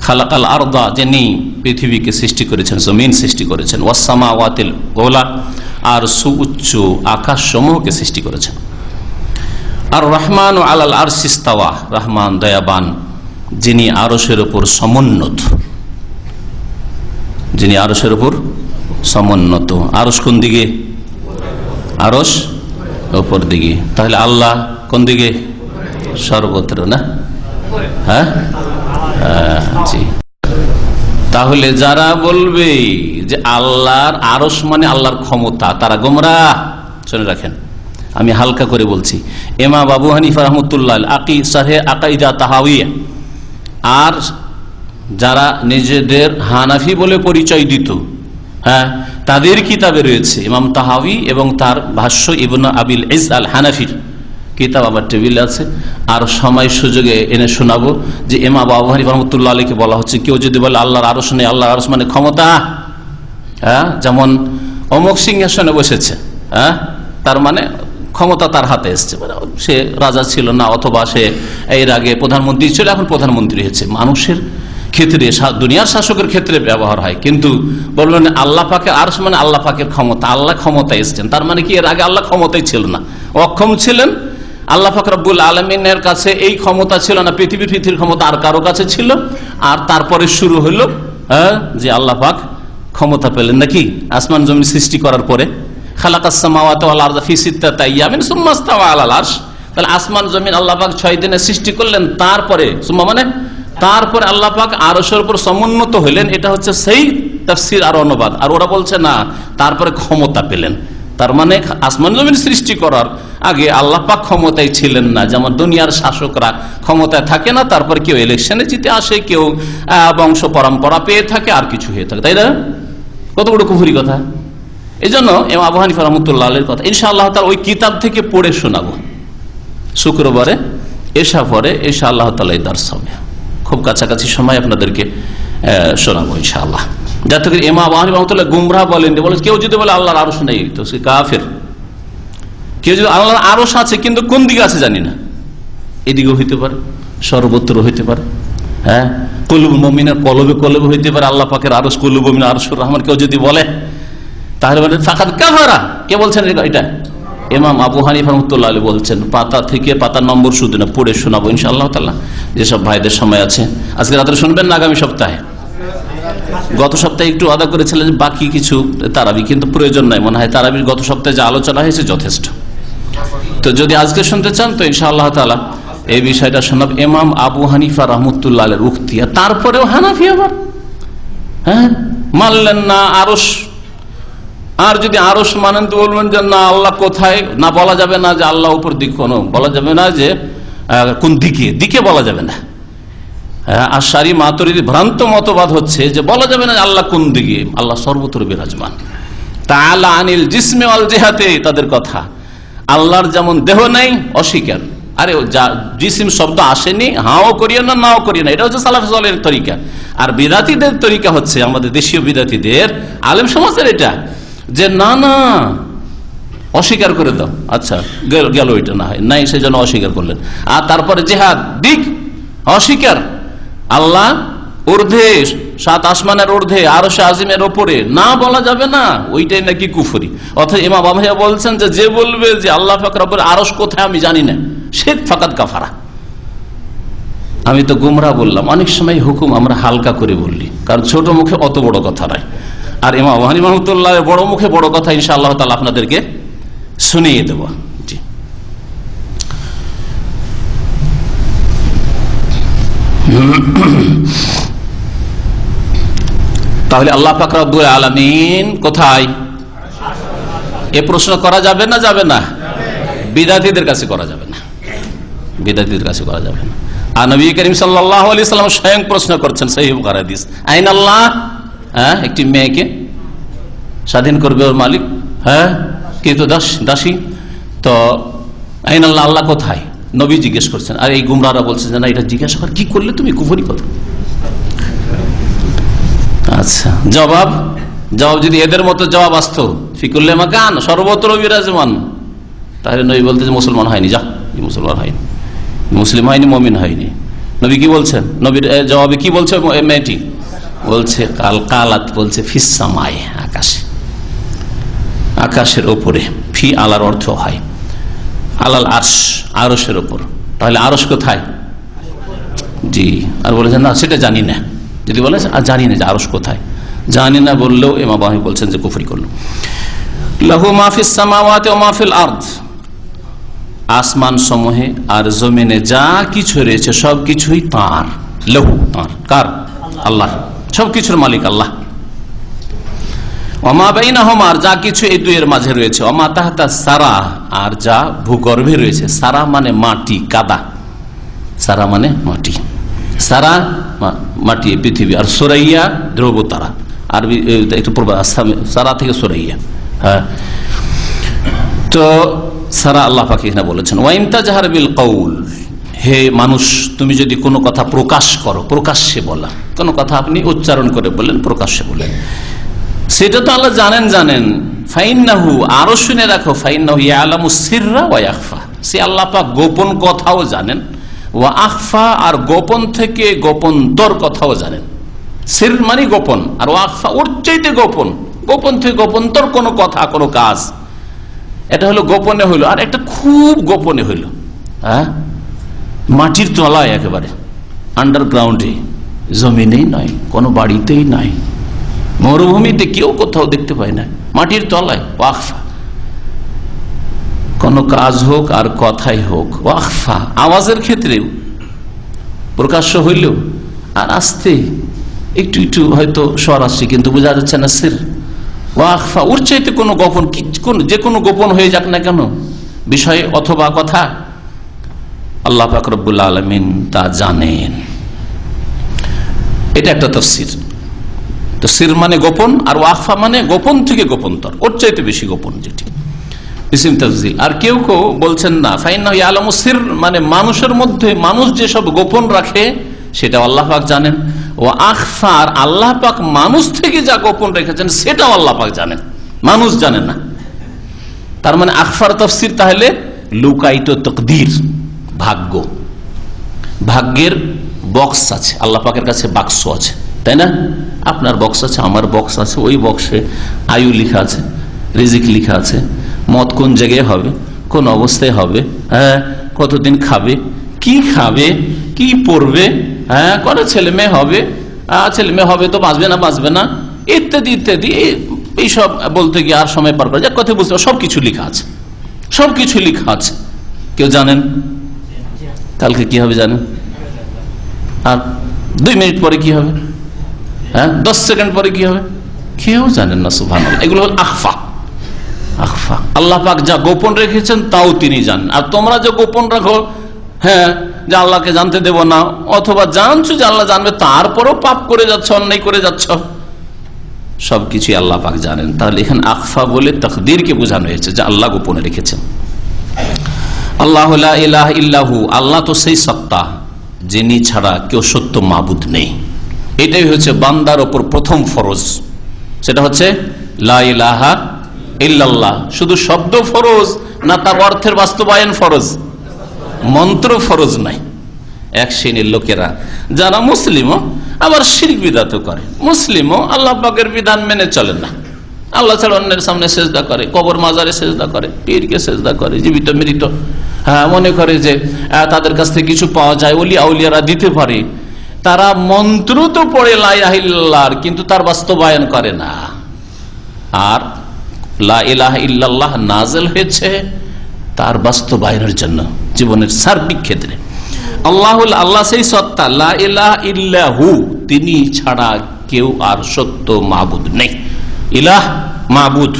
খালাকাল আরদা, যিনি পৃথিবীকে সৃষ্টি করেছেন, জমিন সৃষ্টি করেছেন। ওয়াস সামাওয়াতিল উলা, আর সুউচ্চ আকাশ সমূহকে সৃষ্টি করেছেন। আর রহমান আলাল আরশি ইস্তাওয়া, রহমান দয়াবান, যিনি আরশের উপর সমুন্নত, যিনি আরশের উপর সমুন্নত। আরশ কোন দিকে? আরশ উপর দিকে। তাহলে আল্লাহ কোন দিকে? সর্বত্র না? হ্যাঁ, জি। তাহলে যারা বলবে যে আল্লাহর আরশ মানে আল্লাহর ক্ষমতা, তারা গোমরাহ। শুনে রাখেন, আমি হালকা করে বলছি। ইমাম আবু হানিফা রাহমাতুল্লাহ শারহে আকাইদা তাহাউইয়া, আর যারা নিজেদের হানাফি বলে পরিচয় দিত, হ্যাঁ, তাদের কিতাবে রয়েছে ইমাম তাহাউই এবং তার ভাষ্য ইবনে আবিল ইজ আল হানাফির কিতাব আমার টেবিলে আছে। আর সময় সুযোগে এনে শোনাবো যে ইমাম আবু হানিফা রাহমাতুল্লাহ আলাইহি বলা হচ্ছে, কেউ যদি বলে আল্লাহর আরশ নেই, আল্লাহর আরশ মানে ক্ষমতা, হ্যাঁ, যেমন অমুক সিংহাসনে বসেছে, হ্যাঁ, তার মানে ক্ষমতা তার হাতে এসছে, মানে সে রাজা ছিল না, অথবা সে এর আগে প্রধানমন্ত্রী ছিল, এখন প্রধানমন্ত্রী হয়েছে। মানুষের ক্ষেত্রে, দুনিয়ার শাসকের ক্ষেত্রে ব্যবহার হয়, কিন্তু বলবেন আল্লাহ পাকের আরশ মানে আল্লাহ পাকের ক্ষমতা, আল্লাহ ক্ষমতা এসছেন, তার মানে কি এর আগে আল্লাহ ক্ষমতাই ছিল না, অক্ষম ছিলেন। আল্লাহ পাক রব্বুল আলামিনের কাছে এই ক্ষমতা ছিল না, পৃথিবীর ক্ষমতা আর কারো কাছে ছিল, আর তারপরে শুরু হলো, হ্যাঁ, যে আল্লাহ পাক ক্ষমতা পেলেন নাকি আসমান জমিন সৃষ্টি করার পরে। খালাকাস সামাওয়াতি ওয়াল আরদা ফি সিত্তাতি আইয়ামিন সুম্মা ইসতাওয়া আলাল আরশ, তাহলে আসমান জমিন আল্লাহ পাক 6 দিনে সৃষ্টি করলেন, তারপরে সুম্মা মানে তারপরে আল্লাহ পাক আরশের উপর সমুন্নত হইলেন। এটা হচ্ছে সেই তাফসীর আর অনুবাদ। আর ওরা বলছে না, তারপরে ক্ষমতা পেলেন, তার মানে আসমান জমিন সৃষ্টি করার আগে আল্লাহ পাক ক্ষমতায় ছিলেন না। যেমন দুনিয়ার শাসকরা ক্ষমতায় থাকে না, তারপর কেউ ইলেকশনে জিতে আসে, কেউ বংশ পরম্পরা পেয়ে থাকে, আর কিছু হয়ে থাকে, তাই না? কত বড় কুফরি কথা। এই জন্য ইমাম আবু হানিফা রাহমাতুল্লাহ আলাইহির কথা ইনশাআল্লাহ তাআলা ওই কিতাব থেকে পড়ে শোনাবো শুক্রবারে এশা পরে, ইনশাআল্লাহ তাআলা এই দর্শ হবে, খুব কাছাকাছি সময় আপনাদেরকে শোনাবো ইনশাআল্লাহ। যাতে করে ইমাম আবু হানিফা রাহমাতুল্লাহ গুমরাহ বলেন, বলে কেউ যদি বলে আল্লাহর আরশ নেই তো সে কাফের। কেউ যদি আল্লাহর আরশ আছে কিন্তু কোন দিকে আছে জানি না, এদিকেও হইতে পারে, সর্বত্র হইতে পারে, হ্যাঁ, কুলুব মুমিনের কলবে কলবে হইতে পারে আল্লাহ পাকের আরশ, কুলুব মুমিন আরশুর রহমান কেউ যদি বলে, তাহলে বলে ফাকাদ কাফারা। কে বলছেন এটা? ইমাম আবু হানিফা রাহমাতুল্লাহ আলাইহি বলছেন। পাতা থেকে পাতা নম্বর শুধু না, পড়ে শোনাবো ইনশাআল্লাহ তাআলা, যেসব ভাইদের সময় আছে। আজকে রাত্রে শুনবেন না আগামী সপ্তাহে? গত সপ্তাহে একটু আদা করেছিলেন বাকি কিছু তারাবি, কিন্তু প্রয়োজন নাই মনে হয়, তারাবির গত সপ্তাহে যে আলোচনা হয়েছে যথেষ্ট। তো যদি আজকে শুনতে চান তো ইনশাআল্লাহ তাআলা এই বিষয়টা শোনাব। ইমাম আবু হানিফা রাহমাতুল্লাহ আলাইহির উক্তি। তারপরেও হানাফি আবার, হ্যাঁ, মানলেন না আরশ। আর যদি আরশ মানেন তো বলবেন যে না, আল্লাহ কোথায়, না বলা যাবে না যে আল্লাহ উপর দিক, কোনো বলা যাবে না যে কোন দিকে বলা যাবে না। আশারি মাতুরিদি ভ্রান্ত মতবাদ হচ্ছে যে বলা যাবে না আল্লাহ কোন দিকে, আল্লাহ সর্বত্র বিরাজমান। তাআলা আনিল জিসমি ওয়াল জিহাতি, তাদের কথা আল্লাহর যেমন দেহ নেই, অস্বীকার। আরে জিসিম শব্দ আসেনি, হাও করিও না, নাও করিও না, এটা হচ্ছে সালাফ সালেহের তরিকা। আর বিদাতীদের তরিকা হচ্ছে, আমাদের দেশীয় বিদাতীদের আলেম সমাজের এটা, যে না না অস্বীকার করে দাও, আচ্ছা গেল, এটা না হয় নাই, সেই জন্য অস্বীকার করলেন। আর তারপরে জিহাদ দিক অস্বীকার, আল্লাহ ঊর্ধ্বে, 7 আসমানের ঊর্ধ্বে, আরশে আজিমের ওপরে, না বলা যাবে না, ওইটাই নাকি কুফরি। অথচ ইমাম আবু হানিফা বলছেন যে বলবে যে আল্লাহ পাক রব্বুল আরশ কোথায় আমি জানি না, সে ফাকাদ কাফারা। আমি তো গুমরাহ বললাম। অনেক সময় হুকুম আমরা হালকা করে বললি, কারণ ছোট মুখে অত বড় কথা নয়। আর ইমাম আবু হানিফা রাহমাতুল্লাহ বড় মুখে বড় কথা ইনশাআল্লাহ তাআলা আপনাদেরকে শুনিয়ে দেব। জি, তাহলে আল্লাহ পাক রব্বুল আলামিন কোথায়, এ প্রশ্ন করা যাবে না? যাবে না, বিদাতীদের কাছে করা যাবে না, বিদাতীদের কাছে করা যাবে না। আর নবী করিম সাল্লাল্লাহু আলাইহি সাল্লাম স্বয়ং প্রশ্ন করছেন, সহিহ বুখারী হাদিস, আইন আল্লাহ, হ্যাঁ, একটি মেয়েকে স্বাধীন করবে ওর মালিক, হ্যাঁ, কিন্তু দাসী, তো আইন আল্লাহ, আল্লাহ কোথায়? নবী জিজ্ঞেস করছেন। আর এই গুমরাহরা বলছে যে না, এটা জিজ্ঞাসা কর কি করলে তুমি, কুফরি কথা। আচ্ছা, জবাব যদি এদের মতো জবাব আসতো, ফিকুল্লে মাকান, সর্বত্র বিরাজমান, তাহলে নবী বলতে যে মুসলমান হয়নি, যা মুসলমান হয়নি, মুসলিম হয়নি, মুমিন হয়নি। নবী কি বলছেন? নবীর জবাবে কি বলছে মেয়েটি? বলছে কালাত, বলছে ফিস সামায়ে, আকাশে, আকাশের ওপরে। ফি আলার অর্থ হয় আলাল আরশ, আরশের ওপর। তাহলে আরশ কোথায়? জি, আর বলেছেন না সেটা জানি না। যদি বলে জানি না যে আরশ কোথায়, জানি না বললেও ইমাম আবু হানিফা বলছেন যে কুফরি করলো। লাহু মা ফিস সামাওয়াতি ওয়া মা ফিল আরদ, আসমান সমূহে আর জমিনে যা কিছু রয়েছে সবকিছুই তার। লাহু, তার, কার? আল্লাহ, সবকিছুর মালিক আল্লাহ। ওমা বাইনাহুমা, আর যা কিছু এই দুইয়ের মাঝে রয়েছে, ওমা তাহতা সারা, আর যা ভূগর্ভে রয়েছে। সারা মানে মাটি, কাদা, সারা মানে মাটি, সারা মাটি পৃথিবী, আর সুরাইয়া ধ্রুব তারা, আরবি একটু সারা থেকে সুরাইয়া। হ্যাঁ, তো সারা আল্লাহ পাক এখানে বলেছেন ওয়াইন তাজহার বিল কওল, হে মানুষ তুমি যদি কোনো কথা প্রকাশ করো, প্রকাশ্যে বলা, কোনো কথা আপনি উচ্চারণ করে বলেন, প্রকাশ্যে বলেন, সেটা তো আল্লাহ জানেন। ফাইন্নাহু, আরো শুনে রাখো, ফাইন্নাহু ইয়ালামুস সিররা ওয়া আখফা, সে আল্লাহ পাক গোপন কথাও জানেন, ওয়া আখফা, আর গোপন থেকে গোপনতর কথাও জানেন। সির মানে গোপন, আর ওয়া আখফা ওর চাইতে গোপন, গোপন থেকে গোপনতর কোনো কথা, কোনো কাজ, এটা হলো গোপনে হইলো। আর একটা খুব গোপনে হইলো, হ্যাঁ, মাটির তলায়, একেবারে আন্ডারগ্রাউন্ডে, জমিনেই নয়, কোনো বাড়িতেই নাই, মরুভূমিতে কেউ কোথাও দেখতে পায় না, মাটির তলায়। ওয়াকফা, কোন কাজ হোক আর কথাই হোক, ওয়াকফা আওয়াজের ক্ষেত্রেও প্রকাশ্য হইলেও, আর আস্তে একটু একটু হয়তো স্বর আসছে কিন্তু বোঝা যাচ্ছে না, সির ওয়াকফা, ওর চাইতে কোনো গোপন, যে কোনো গোপন হয়ে যাক না কেন বিষয় অথবা কথা, আল্লাহ পাক রব্বুল আলামিন তা জানেন। এটা একটা তাফসীর। তো সির মানে গোপন, আর ওয়াকফা মানে গোপন থেকে গোপনতর, ওর চাইতে বেশি গোপন যেটি, ইসিম তাফজিল। আর কেউ কেউ বলছেন না, ফাইন্নাহু ইয়ালামুস সির মানে মানুষের মধ্যে, মানুষ যেসব গোপন রাখে সেটা আল্লাহ পাক জানেন, ও আখফা, আর আল্লাহ পাক মানুষ থেকে যা গোপন রেখেছেন সেটাও আল্লাহ পাক জানেন, মানুষ জানে না। তার মানে আখফার তাফসীর তাহলে লুকায়িত তাকদীর, ভাগ্য, ভাগ্যের বক্স আছে, আল্লাহ পাকের কাছে বাক্স আছে, তাই না? আপনার বক্স আছে, আমার বক্স আছে, ওই বক্সে আয়ু লিখা আছে, রিজিক লিখা আছে, মত কোন জায়গায় হবে, কোন অবস্থায় হবে, হ্যাঁ, কতদিন খাবে, কি পড়বে, হ্যাঁ, কোন ছেলে মেয়ে হবে, ছেলে মেয়ে হবে তো বাঁচবে না, ইত্যাদি ইত্যাদি। এইসব বলতে গিয়ে আর সময় পার করে যাক, কথা বুঝতে সবকিছু লেখা আছে, সবকিছু লেখা আছে। কেউ জানেন কালকে কি হবে জানেন? আর 2 মিনিট পরে কি হবে, হ্যাঁ, 10 সেকেন্ড পরে কি হবে, কেউ জানেন না। সুবহানাল্লাহ, এগুলো হল আখফা। আখফা, আল্লাহ পাক যা গোপন রেখেছেন তাও তিনি জানেন। আর তোমরা যে গোপন রাখো, হ্যাঁ, যে আল্লাহকে জানতে দেব না, অথবা জানছো যে আল্লাহ জানবে, তারপরও পাপ করে যাচ্ছ, অন্যায় করে যাচ্ছ, সবকিছুই আল্লাহ পাক জানেন। তাহলে এখানে আখফা বলে তাকদীরকে বোঝানো হয়েছে যে আল্লাহ গোপনে রেখেছেন। আল্লাহু লা ইলাহা ইল্লাহু, আল্লাহ তো সেই সত্তা যিনি ছাড়া কেউ সত্য মাবুদ নেই। এটাই হচ্ছে বান্দার ওপর প্রথম ফরজ, সেটা হচ্ছে লা ইলাহা ইল্লাল্লাহ। শুধু শব্দ ফরজ না, তার অর্থের বাস্তবায়ন ফরজ, মন্ত্র ফরজ নাই। এক শ্রেণীর লোকেরা যারা মুসলিমও আবার শিরক বিদআত করে, মুসলিমও আল্লাহ পাকের বিধান মেনে চলে না, আল্লাহ ছাড়া অন্যের সামনে সেজদা করে, কবর মাজারে সেজদা করে, পীরকে সেজদা করে, জীবিত মৃত, হ্যাঁ, মনে করে যে তাদের কাছ থেকে কিছু পাওয়া যায়, ওলি আউলিয়ারা দিতে পারে। তারা মন্ত্র তো পড়ে লা ইলাহা ইল্লাল্লাহ, কিন্তু তার বাস্তবায়ন করে না। আর লা ইলাহা ইল্লাল্লাহ নাযিল হয়েছে তার বাস্তবায়নের জন্য, জীবনের সার্বিক ক্ষেত্রে। আল্লাহ সেই সত্তা, লা ইলাহা ইল্লাহু, তিনি ছাড়া কেউ আর সত্য মাবুদ নেই। ইলাহ মাবুদ,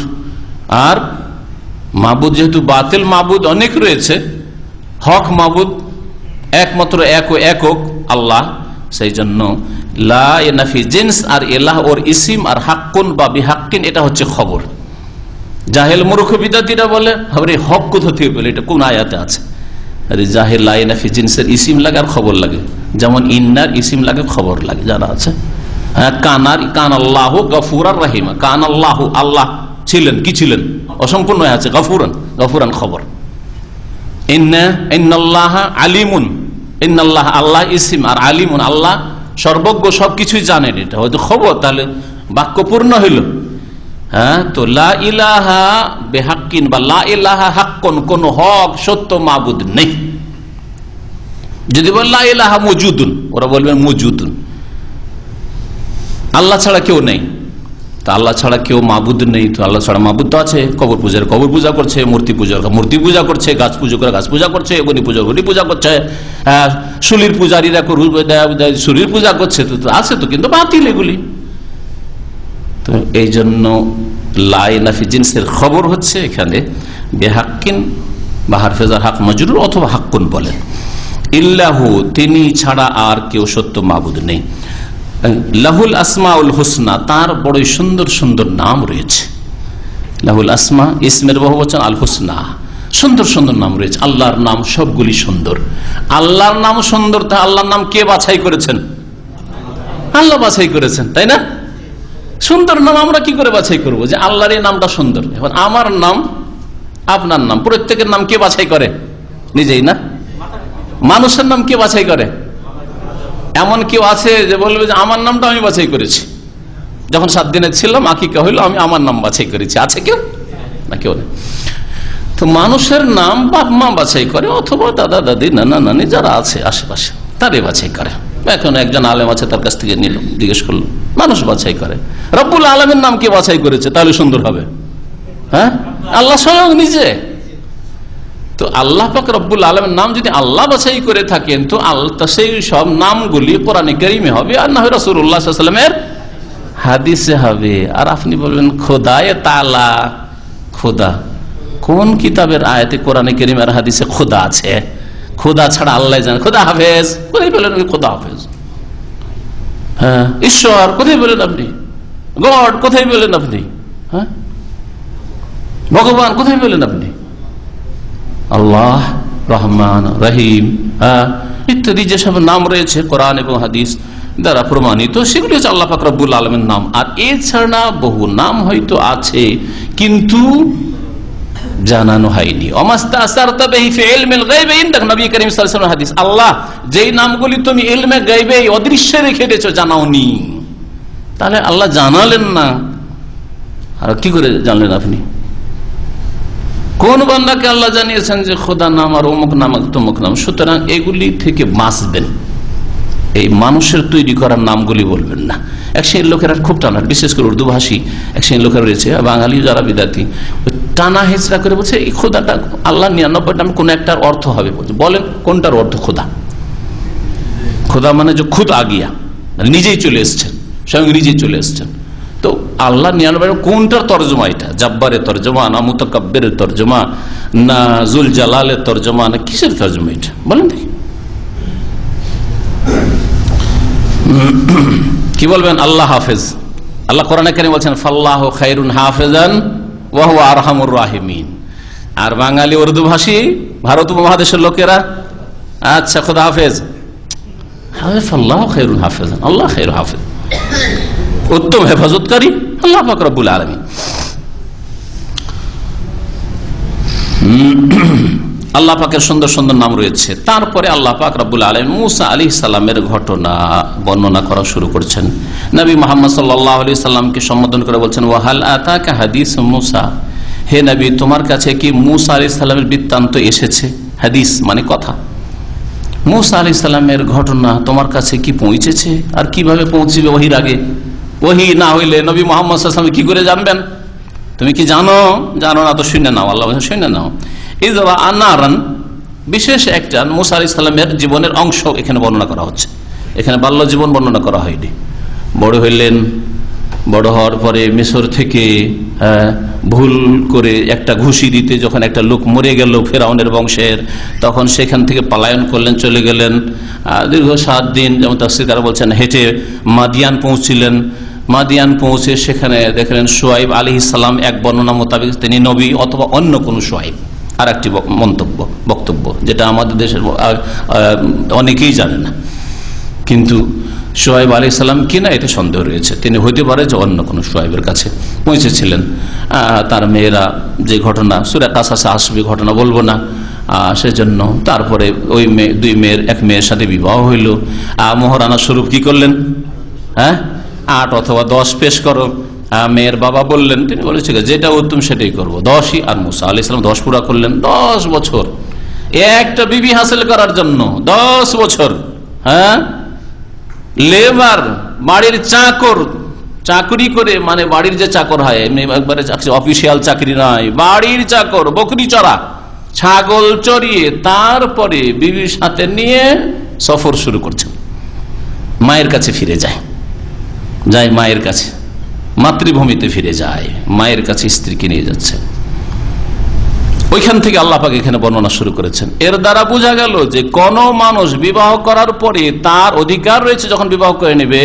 আর মাবুদ যেহেতু বাতিল মাবুদ অনেক রয়েছে, হক মাবুদ একমাত্র একক আল্লাহ, সেই জন্য লা নাফি জিন্স, আর ইলাহ ওর ইসিম, আর হাক্কুন বা বিহাক্কিন এটা হচ্ছে খবর। জাহেল মূর্খ বিদ্যার্থীরা বলে, আরে হক কোথা থেকে বলে, এটা কোন আয়াতে আছে? আরে জাহেল লা নাফি জিন্সের ইসিম লাগে আর খবর লাগে, যেমন ইন্নার ইসিম লাগে খবর লাগে, জানা আছে। হ্যাঁ, কান আল্লাহ গফুরান রাহিমা, কান আল্লাহ, আল্লাহ ছিলেন, কি ছিলেন, অসম্পূর্ণ হয়ে আছে, গফুরান খবর। ইন্নাল্লাহ আলিমুন, ইন্নাল্লাহ আল্লাহ ইসিম, আর আলিমুন আল্লাহ সর্বজ্ঞ, সবকিছুই জানেন, এটা হয়তো খবর, তাহলে বাক্য পূর্ণ হইল। হ্যাঁ, তো লা ইলাহা বিহাক্কিন বা লা ইলাহা হাক্কুন, কোন হক সত্য মাবুদ নেই। যদি বল লা ইলাহা মওজুদুন, ওরা বলবেন মওজুদুন, আল্লাহ ছাড়া কেউ নেই। তা আল্লাহ ছাড়া কেউ মাবুদ নেই, তো আল্লাহ ছাড়া মাবুদ তো আছে। কবর পূজার কবর পূজা করছে, মূর্তি পূজা করছে, গাছ পুজো করে গাছ পূজা করছে, গণি পূজা করছে, শুলির পূজারীরা শুলির পূজা করছে, তো আছে তো, কিন্তু বাতিল এগুলি। তো এই জন্য লাই নাফি জিন্সের খবর হচ্ছে এখানে বেহাক্কিন বা হারফেজার হাক মজরুর অথবা হাক্কুন বলেন। ইল্লাহু তিনি ছাড়া আর কেউ সত্য মাবুদ নেই। লাহুল আসমাউল হুসনা তার বড়ই সুন্দর সুন্দর নাম রয়েছে। লাহুল আসমা ইসমের বহুবচন আল হুসনা, সুন্দর সুন্দর নাম রয়েছে। আল্লাহর নাম সবগুলি সুন্দর। আল্লাহর নাম সুন্দর, তা আল্লাহর নাম কে বাছাই করেছেন? আল্লাহ বাছাই করেছেন, তাই না? সুন্দর নাম আমরা কি করে বাছাই করব যে আল্লাহর এই নামটা সুন্দর? এখন আমার নাম, আপনার নাম, প্রত্যেকের নাম কে বাছাই করে? নিজেই না? মানুষের নাম কে বাছাই করে? এমন কেউ আছে যে বলবে যে আমার নামটা আমি বাছাই করেছি, যখন 7 দিনের ছিলাম আকিকা হইলো আমি আমার নাম বাছাই করেছি? আছে কেউ? না, কেউ নেই। তো মানুষের নাম বাপ মা বাছাই করে, অথবা দাদা দাদি নানা নানি যারা আছে আশেপাশে তারাই বাছাই করে। এখন একজন আলেম আছে, তার কাছ থেকে নিল, জিজ্ঞেস করলো, মানুষ বাছাই করে। রব্বুল আলমের নাম কে বাছাই করেছে? তাহলে সুন্দর হবে। হ্যাঁ, আল্লাহ স্বয়ং নিজে। তো আল্লাহ পাক রব্বুল আলমের নাম যদি আল্লাহ বাছাই করে থাকেন, তো আল্লাহ সেই সব নামগুলি কোরআনে কারিমে হবে, আর না হয় রাসূলুল্লাহ সাল্লাল্লাহু আলাইহি ওয়াসাল্লামের হাদিসে হবে। আর আপনি বলবেন খোদায়ে তাআলা, খোদা কোন কিতাবের আয়াতে কোরআনে কারিম আর হাদিসে খোদা আছে? খোদা ছাড়া আল্লাহ জানে। খোদা হাফেজ কোথায় বলেন? খোদা হাফেজ। হ্যাঁ, ঈশ্বর কোথায় বলেন আপনি? গড কোথায় বলেন আপনি? হ্যাঁ, ভগবান কোথায় বলেন আপনি? আল্লাহ, রহমান, রহিম, হ্যাঁ, ইত্যাদি যেসব নাম রয়েছে কোরআন এবং হাদিস দ্বারা প্রমাণিত, সেগুলি হচ্ছে আল্লাহ পাক রব্বুল আলামিনের নাম। আর এছাড়া বহু নাম হয়তো আছে, কিন্তু জানানো হয়নি। আল্লাহ যেই নামগুলি তুমি ইলমে গায়বে অদৃশ্যে রেখে দিয়েছো, জানাওনি, তাহলে আল্লাহ জানালেন না, আর কি করে জানলেন আপনি? কোন বান্দাকে আল্লাহ জানিয়েছেন যে খোদা নাম আর অমুক নাম তমুক নাম? সুতরাং এগুলি থেকে বাঁচবেন, এই মানুষের তৈরি করার নামগুলি বলবেন না। এক শ্রেণীর লোকেরা খুব টানা, বিশেষ করে উর্দু ভাষী এক শ্রেণীর লোকেরা রয়েছে, বাঙালি যারা বিদ্যার্থী, টানা হেঁচড়া করে বলছে এই খোদাটা আল্লাহ 99 নাম কোন একটার অর্থ হবে। বলেন কোনটার অর্থ খোদা? খোদা মানে যে খুদ আগিয়া, মানে নিজেই চলে এসছেন, স্বয়ং নিজেই চলে এসছেন। তো আল্লাহ 99 কোনটার তর্জমা? এটা জাব্বারের তর্জমা, না মুতাকাব্বিরের তর্জমা, না জুল জালালের তর্জমা, না কিসের তর্জমা? এটা বলেন দেখি। কি বলবেন? আল্লাহ হাফেজ। আল্লাহ কোরআনে কারিমে বলছেন ফাল্লাহু খায়রুন হাফেজান ওয়া হুয়া আরহামুর রাহিমিন। আর বাঙালি উর্দু ভাষী ভারত উপমহাদেশের লোকেরা, আচ্ছা খোদা হাফেজ, ফাল্লাহু খায়রুন হাফেজান, আল্লাহ খায়রুল হাফেজ, উত্তম হেফাজতকারী আল্লাহ পাক রব্বুল আলামিন। আল্লাহ পাকের সুন্দর সুন্দর নাম রয়েছে। তারপরে আল্লাহ পাক রব্বুল আলামিন মুসা আলাইহিস সালামের ঘটনা বর্ণনা করা শুরু করেছেন। নবী মুহাম্মদ সাল্লাল্লাহু আলাইহি সাল্লামকে সম্বোধন করে বলছেন ওয়াহাল আতাকা হাদিস মুসা, হে নবী তোমার কাছে কি মুসা আলাইহিস সালামের বৃত্তান্ত এসেছে? হাদিস মানে কথা। মুসা আলাইহিস সালামের ঘটনা তোমার কাছে কি পৌঁছেছে? আর কিভাবে পৌঁছবে ওহির আগে? ওহি না হইলে নবী মুহাম্মদ সাল্লাল্লাহু আলাইহি সাল্লাম কি করে জানবেন? তুমি কি জানো? জানো না তো শুনে নাও। আল্লাহ বলেন শুনে নাও। ইযরা আনারান, বিশেষ একটা মুসা আলাইহিস সালামের জীবনের অংশ এখানে বর্ণনা করা হচ্ছে। এখানে বাল্য জীবন বর্ণনা করা হয়নি। বড় হইলেন, বড় হওয়ার পরে মিশর থেকে ভুল করে একটা ঘুষি দিতে যখন একটা লোক মরে গেল ফেরাউনের বংশের, তখন সেখান থেকে পলায়ন করলেন, চলে গেলেন দীর্ঘ 7 দিন, যেমন তাফসীরকাররা বলছেন হেঁটে মাদিয়ান পৌঁছছিলেন। মাদিয়ান পৌঁছে সেখানে দেখলেন শুআইব আলাইহিস সালাম, এক বর্ণনা মোতাবেক তিনি নবী অথবা অন্য কোনো শুআইব। আর একটি বক্তব্য যেটা আমাদের দেশের অনেকেই জানে না, কিন্তু শুআইব আলাইহিস সালাম কিনা এটা সন্দেহ রয়েছে, তিনি হইতে পারে যে অন্য কোনো শুআইবের কাছে পৌঁছেছিলেন। তার মেয়েরা, যে ঘটনা সূরা কাসাসে আসবে, ঘটনা বলবো না সেজন্য। তারপরে ওই দুই মেয়ের এক মেয়ের সাথে বিবাহ হইল। মোহরানা স্বরূপ কি করলেন? 8 অথবা 10 পেশ করো। মেয়ের বাবা বললেন, তিনি বলেছিল যেটা উত্তম সেটাই করবো, 10ই। আর মুসা আলাইহিস সালাম 10 পুরা করলেন। 10 বছর একটা বিবি হাসিল করার জন্য 10 বছর। লেবার, বাড়ির চাকর, চাকরি করে, মানে বাড়ির যে চাকর হয় এমনি একবারে অফিসিয়াল চাকরি নয়, বাড়ির চাকর, বকরি চড়া, ছাগল চড়িয়ে তারপরে বিবির সাথে নিয়ে সফর শুরু করছেন। মায়ের কাছে ফিরে যায় মায়ের কাছে। মাতৃভূমিতে ফিরে যায়, মায়ের কাছে স্ত্রীকে নিয়ে যাচ্ছে। ওইখান থেকে আল্লাহ পাক এখানে বর্ণনা শুরু করেছেন। এর দ্বারা বোঝা গেল যে কোন মানুষ বিবাহ করার পরে তার অধিকার রয়েছে, যখন বিবাহ করে নেবে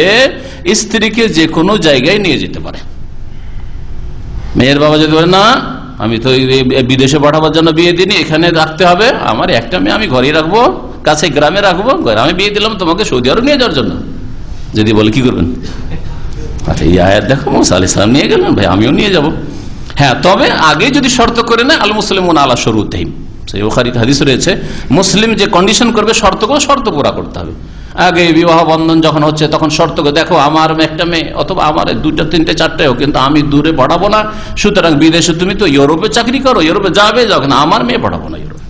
স্ত্রীকে যে কোনো জায়গায় নিয়ে যেতে পারে। মেয়ের বাবা যদি বলে না আমি তো বিদেশে পাঠাবার জন্য বিয়ে দিইনি, এখানে রাখতে হবে, আমার একটা মেয়ে আমি ঘরেই রাখবো, কাছে গ্রামে রাখবো, গ্রামে বিয়ে দিলাম তোমাকে সৌদি আরব নিয়ে যাওয়ার জন্য, যদি বলে কি করবেন? আচ্ছা এই আয়াত দেখো মুসা আলাইহিস সালাম নিয়ে গেলেন, ভাই আমিও নিয়ে যাব। হ্যাঁ, তবে আগে যদি শর্ত করে নেয় আল মুসলিমুন আলা শুরুতিহিম, সেই বুখারীতে হাদিস রয়েছে, মুসলিম যে কন্ডিশন করবে শর্ত পুরা করতে হবে। আগে বিবাহ বন্ধন যখন হচ্ছে তখন শর্ত করে দেখো আমার একটা মেয়ে অথবা আমার দুইটা তিনটে চারটেও, কিন্তু আমি দূরে পড়াবো না, সুতরাং বিদেশে তুমি তো ইউরোপে চাকরি করো, ইউরোপে যাবে যখন, আমার মেয়ে পড়াবো না ইউরোপে,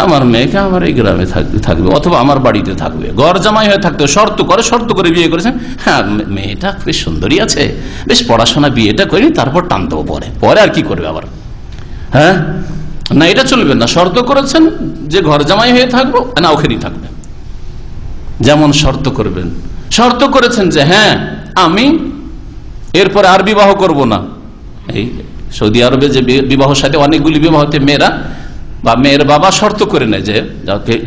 আমার মেয়েকে আমার এই গ্রামে থাকবে অথবা আমার বাড়িতে থাকবে, ঘর জামাই হয়ে থাকতে শর্ত করে বিয়ে করেছেন। হ্যাঁ মেয়েটা বেশ সুন্দরী আছে, বেশ পড়াশোনা, বিয়েটা করিনি তারপর টান দেবো পরে আর কি করবে আবার, হ্যাঁ না এটা চলবে না। শর্ত করেছেন যে ঘর জামাই হয়ে থাকবো না, ওখানেই থাকবে। যেমন শর্ত করেছেন যে হ্যাঁ আমি এরপরে আর বিবাহ করব না। এই সৌদি আরবে যে বিবাহের সাথে অনেকগুলি বিবাহতে মেয়েরা বা মেয়ের বাবা শর্ত করে নেয় যে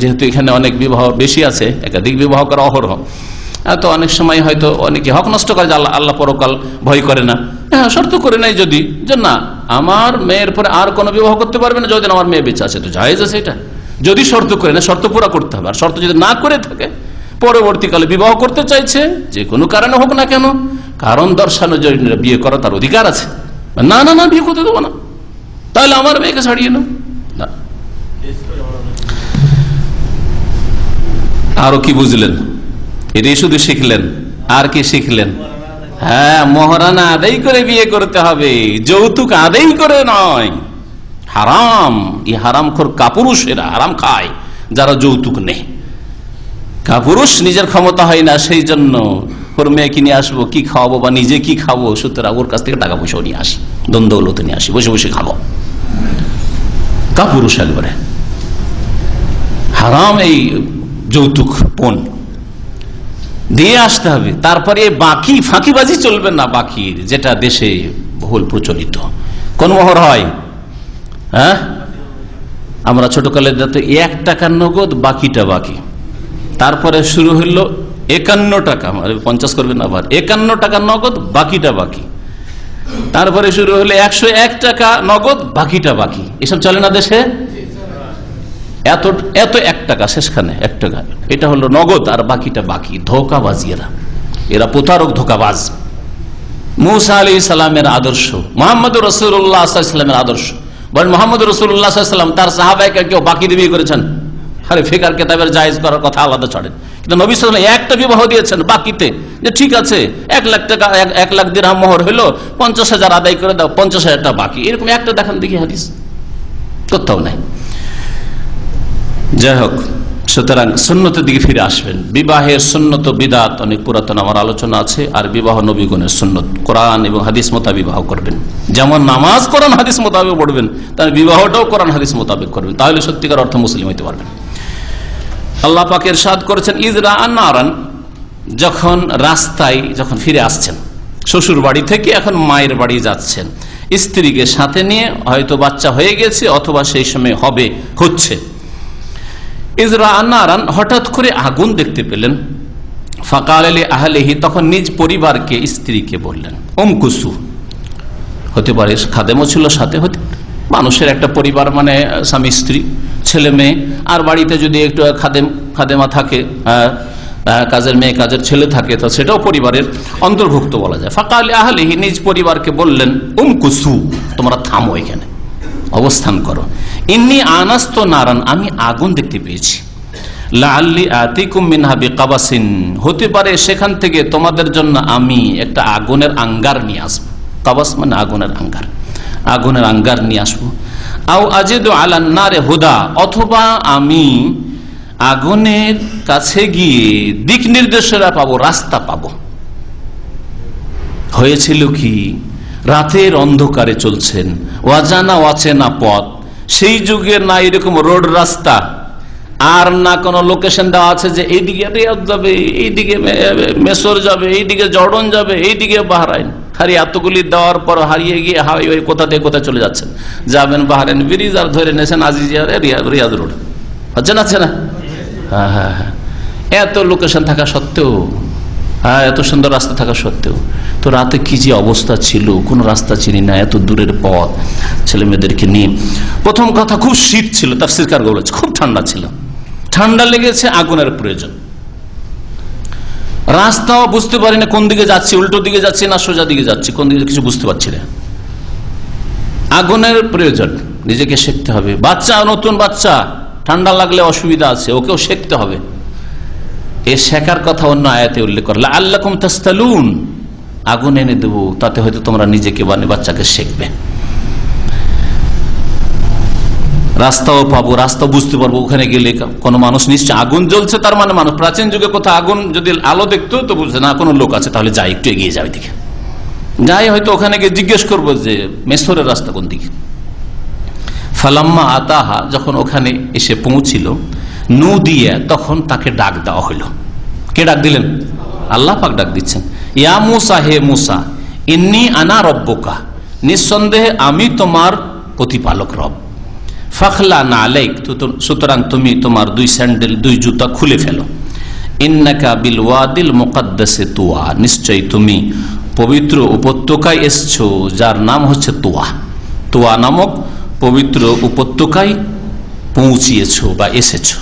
যেহেতু এখানে অনেক বিবাহ বেশি আছে, একাধিক বিবাহ করা অহরহ, তো অনেক সময় হয়তো অনেকে হক নষ্ট করে, আল্লাহ পরকাল ভয় করে না, হ্যাঁ শর্ত করে নেয় যদি যে না আমার মেয়ের পরে আর কোনো বিবাহ করতে পারবে না যতদিন আমার মেয়ে বেঁচে আছে, তো জায়েজ আছে এটা। যদি শর্ত করে না, শর্ত পুরা করতে হবে। আর শর্ত যদি না করে থাকে, পরবর্তীকালে বিবাহ করতে চাইছে, যে কোনো কারণে হোক না কেন, কারণ দর্শানোর জন্য বিয়ে করা তার অধিকার আছে, না না না বিয়ে করতে দেবো না, তাহলে আমার মেয়েকে ছাড়িয়ে নাও। আরো কি বুঝলেন? এটাই শুধু শিখলেন, আর কি শিখলেন? হ্যাঁ, মোহরানা আদায় করে বিয়ে করতে হবে, যৌতুক আদায় করে নয়। হারাম, এই হারামখোর কাপুরুষেরা হারাম খায় যারা যৌতুক নেই। কাপুরুষ নিজের ক্ষমতা হয় না, সেই জন্য ওর মেয়েকে নিয়ে আসবো, কি খাওয়াবো বা নিজে কি খাবো, সুতরাং ওর কাছ থেকে টাকা পয়সাও নিয়ে আসি, দ্বন্দ্বলতে নিয়ে আসি, বসে বসে খাবো। কাপুরুষ একবারে হারাম। এই যৌতুক পণ দিয়ে আসতে হবে। তারপরে বাকি ফাঁকিবাজি চলবে না, বাকির যেটা দেশে বহুল প্রচলিত। কোন মোহর হয়? হ্যাঁ, আমরা ছোটকালে যাতে 1 টাকার নগদ, বাকিটা বাকি। তারপরে শুরু হইলো 51 টাকা, 50 করবেন আবার, 51 টাকা নগদ, বাকিটা বাকি। তারপরে শুরু হলো 101 টাকা নগদ, বাকিটা বাকি। এসব চলে না দেশে? এত 1 টাকা শেষখানে 1 টাকা, এটা হলো নগদ আর বাকিটা বাকি। ধোকাবাজি, এরা প্রতারক, ধোকাবাজ। মুসা আলাইহিস সালামের আদর্শ, মুহাম্মদুর রাসূলুল্লাহ সাল্লাল্লাহু আলাইহি ওয়াসাল্লামের আদর্শ। বলেন মুহাম্মদুর রাসূলুল্লাহ সাল্লাল্লাহু আলাইহি ওয়াসাল্লাম তার সাহাবায়ে কেউ বাকি দিয়ে বিয়ে করেছেন? আরে ফিকর কিতাবের জায়েজ করার কথা আলাদা ছাড়েন, কিন্তু নবী সাল্লাল্লাহু আলাইহি ওয়াসাল্লাম একটা বিবাহ দিয়েছেন বাকিতে, যে ঠিক আছে 1 লাখ টাকা 1 লাখ দিরহাম মোহর হলো, 50,000 আদায় করে দাও, 50,000 টাকা বাকি। এরকম একটা দেখান দেখি হাদিস, কোথাও নাই। যাই হোক, সুতরাং সুন্নতের দিকে ফিরে আসবেন। বিবাহের সুন্নত বিদাত অনেক পুরাতন আমার আলোচনা আছে। আর বিবাহ নবীগণের সুন্নত, কোরআন এবং হাদিস মোতাবেক বিবাহ করবেন। যেমন নামাজ কোরআন হাদিস মোতাবেক পড়বেন, তার বিবাহটাও কোরআন হাদিস মোতাবেক করবেন, তাহলে সত্যিকার অর্থ মুসলিম হইতে পারবেন। আল্লাহ পাক ইরশাদ করেছেন, ইজরা আন-নারান, যখন রাস্তায় যখন ফিরে আসছেন শ্বশুর বাড়ি থেকে, এখন মায়ের বাড়ি যাচ্ছেন, স্ত্রীকে সাথে নিয়ে, হয়তো বাচ্চা হয়ে গেছে অথবা সেই সময় হচ্ছে। ইজরা আন-নারান, হঠাৎ করে আগুন দেখতে পেলেন। ফাকাল লি আহলিহি, তখন নিজ পরিবারকে, স্ত্রীকে বললেন, উমকুসু, হতে পারে খাদেমও ছিল সাথে, হতে পারে মানুষের একটা পরিবার মানে স্বামী স্ত্রী ছেলে মেয়ে, আর বাড়িতে যদি একটু খাদেমা থাকে, কাজের মেয়ে কাজের ছেলে থাকে, তো সেটাও পরিবারের অন্তর্ভুক্ত বলা যায়। ফাকাল লি আহলিহি, নিজ পরিবারকে বললেন, উমকুসু, তোমরা থামো, এখানে অবস্থান করো। ইন্নী আনাস্তু নারান, আমি আগুন দেখতে পেয়েছি। লাআল্লি আতিকুম মিনহা বিকাবাসিন, হতে পারে সেখান থেকে তোমাদের জন্য আমি একটা আগুনের আঙ্গার নিয়ে আসবো। কাবাস মানে আগুনের আঙ্গার, আগুনের আঙ্গার নিয়ে আসবো। আও আজিদু আলান নারে হুদা, অথবা আমি আগুনের কাছে গিয়ে দিক নির্দেশনা পাবো, রাস্তা পাবো। হয়েছিল কি, রাতের অন্ধকারে চলছেন, অজানা অচেনা পথ, সেই যুগে না এরকম রোড রাস্তা, আর না কোনো লোকেশন দেওয়া আছে যে এইদিকে রিয়াদ যাবে, এইদিকে মেসর যাবে, এইদিকে জর্ডন যাবে, এইদিকে বাহরাইন। খালি এতগুলি দেওয়ার পর হারিয়ে গিয়ে ওই কোথা থেকে কোথায় চলে যাচ্ছেন, যাবেন বাহরাইন ব্রিজ আর ধরে নিয়েছেন আজিজিয়ার রিয়াদ রোড, হচ্ছে না? হ্যাঁ হ্যাঁ হ্যাঁ, এত লোকেশন থাকা সত্ত্বেও, হ্যাঁ এত সুন্দর রাস্তা থাকা সত্ত্বেও তো রাতে কি যে অবস্থা ছিল, কোন রাস্তা চিনি না, এত দূরের পথ ছেলে মেয়েদেরকে নিয়ে। প্রথম কথা খুব শীত ছিল, তাফসীরকার বলেছে খুব ঠান্ডা ছিল, ঠান্ডা লেগেছে, আগুনের প্রয়োজন। রাস্তাও বুঝতে পারি না কোন দিকে যাচ্ছি, উল্টো দিকে যাচ্ছি না সোজা দিকে যাচ্ছি, কোন দিকে কিছু বুঝতে পারছি না, আগুনের প্রয়োজন, নিজেকে শিখতে হবে। বাচ্চা, নতুন বাচ্চা, ঠান্ডা লাগলে অসুবিধা আছে, ওকেও শিখতে হবে। এ শেখার কথা অন্য আয়াতে উল্লেখ করলে আল্লাকুম তাস্তালুন, আগুন এনে দেবো, তাতে হয়তো তোমরা নিজেকে বাচ্চাকে শিখবে। রাস্তাও পাবো, রাস্তা বুঝতে পারবো, ওখানে গেলে কোনো মানুষ নিশ্চয় আগুন জ্বলছে, তার মানে মানুষ। প্রাচীন যুগে কোথাও আগুন যদি আলো দেখতো তো বুঝছে না কোনো লোক আছে, তাহলে যাই একটু এগিয়ে যাবে দিকে যাই, হয়তো ওখানে গিয়ে জিজ্ঞেস করবো যে মেসরের রাস্তা কোন দিকে। ফালাম্মা আতাহা, যখন ওখানে এসে পৌঁছিল, নুদিয়া, তখন তাকে ডাক দেওয়া হইল। কে ডাক দিলেন? আল্লাহ পাক ডাক দিচ্ছেন, ইয়া মুসা, হে মুসা, ইন্নী আনা রব্বুকা, নিঃসন্দেহে আমি তোমার প্রতিপালক রব। ফাখলা নালাইক, সুতরাং তুমি তোমার দুই স্যান্ডেল, দুই জুতা খুলে ফেলো। ইন্নাকা বিল ওয়াদিল মুকাদ্দাসে তুয়া, নিশ্চয়ই তুমি পবিত্র উপত্যকায় এসছো, যার নাম হচ্ছে তুয়া। তুয়া নামক পবিত্র উপত্যকায় পৌঁছিয়েছো বা এসেছো,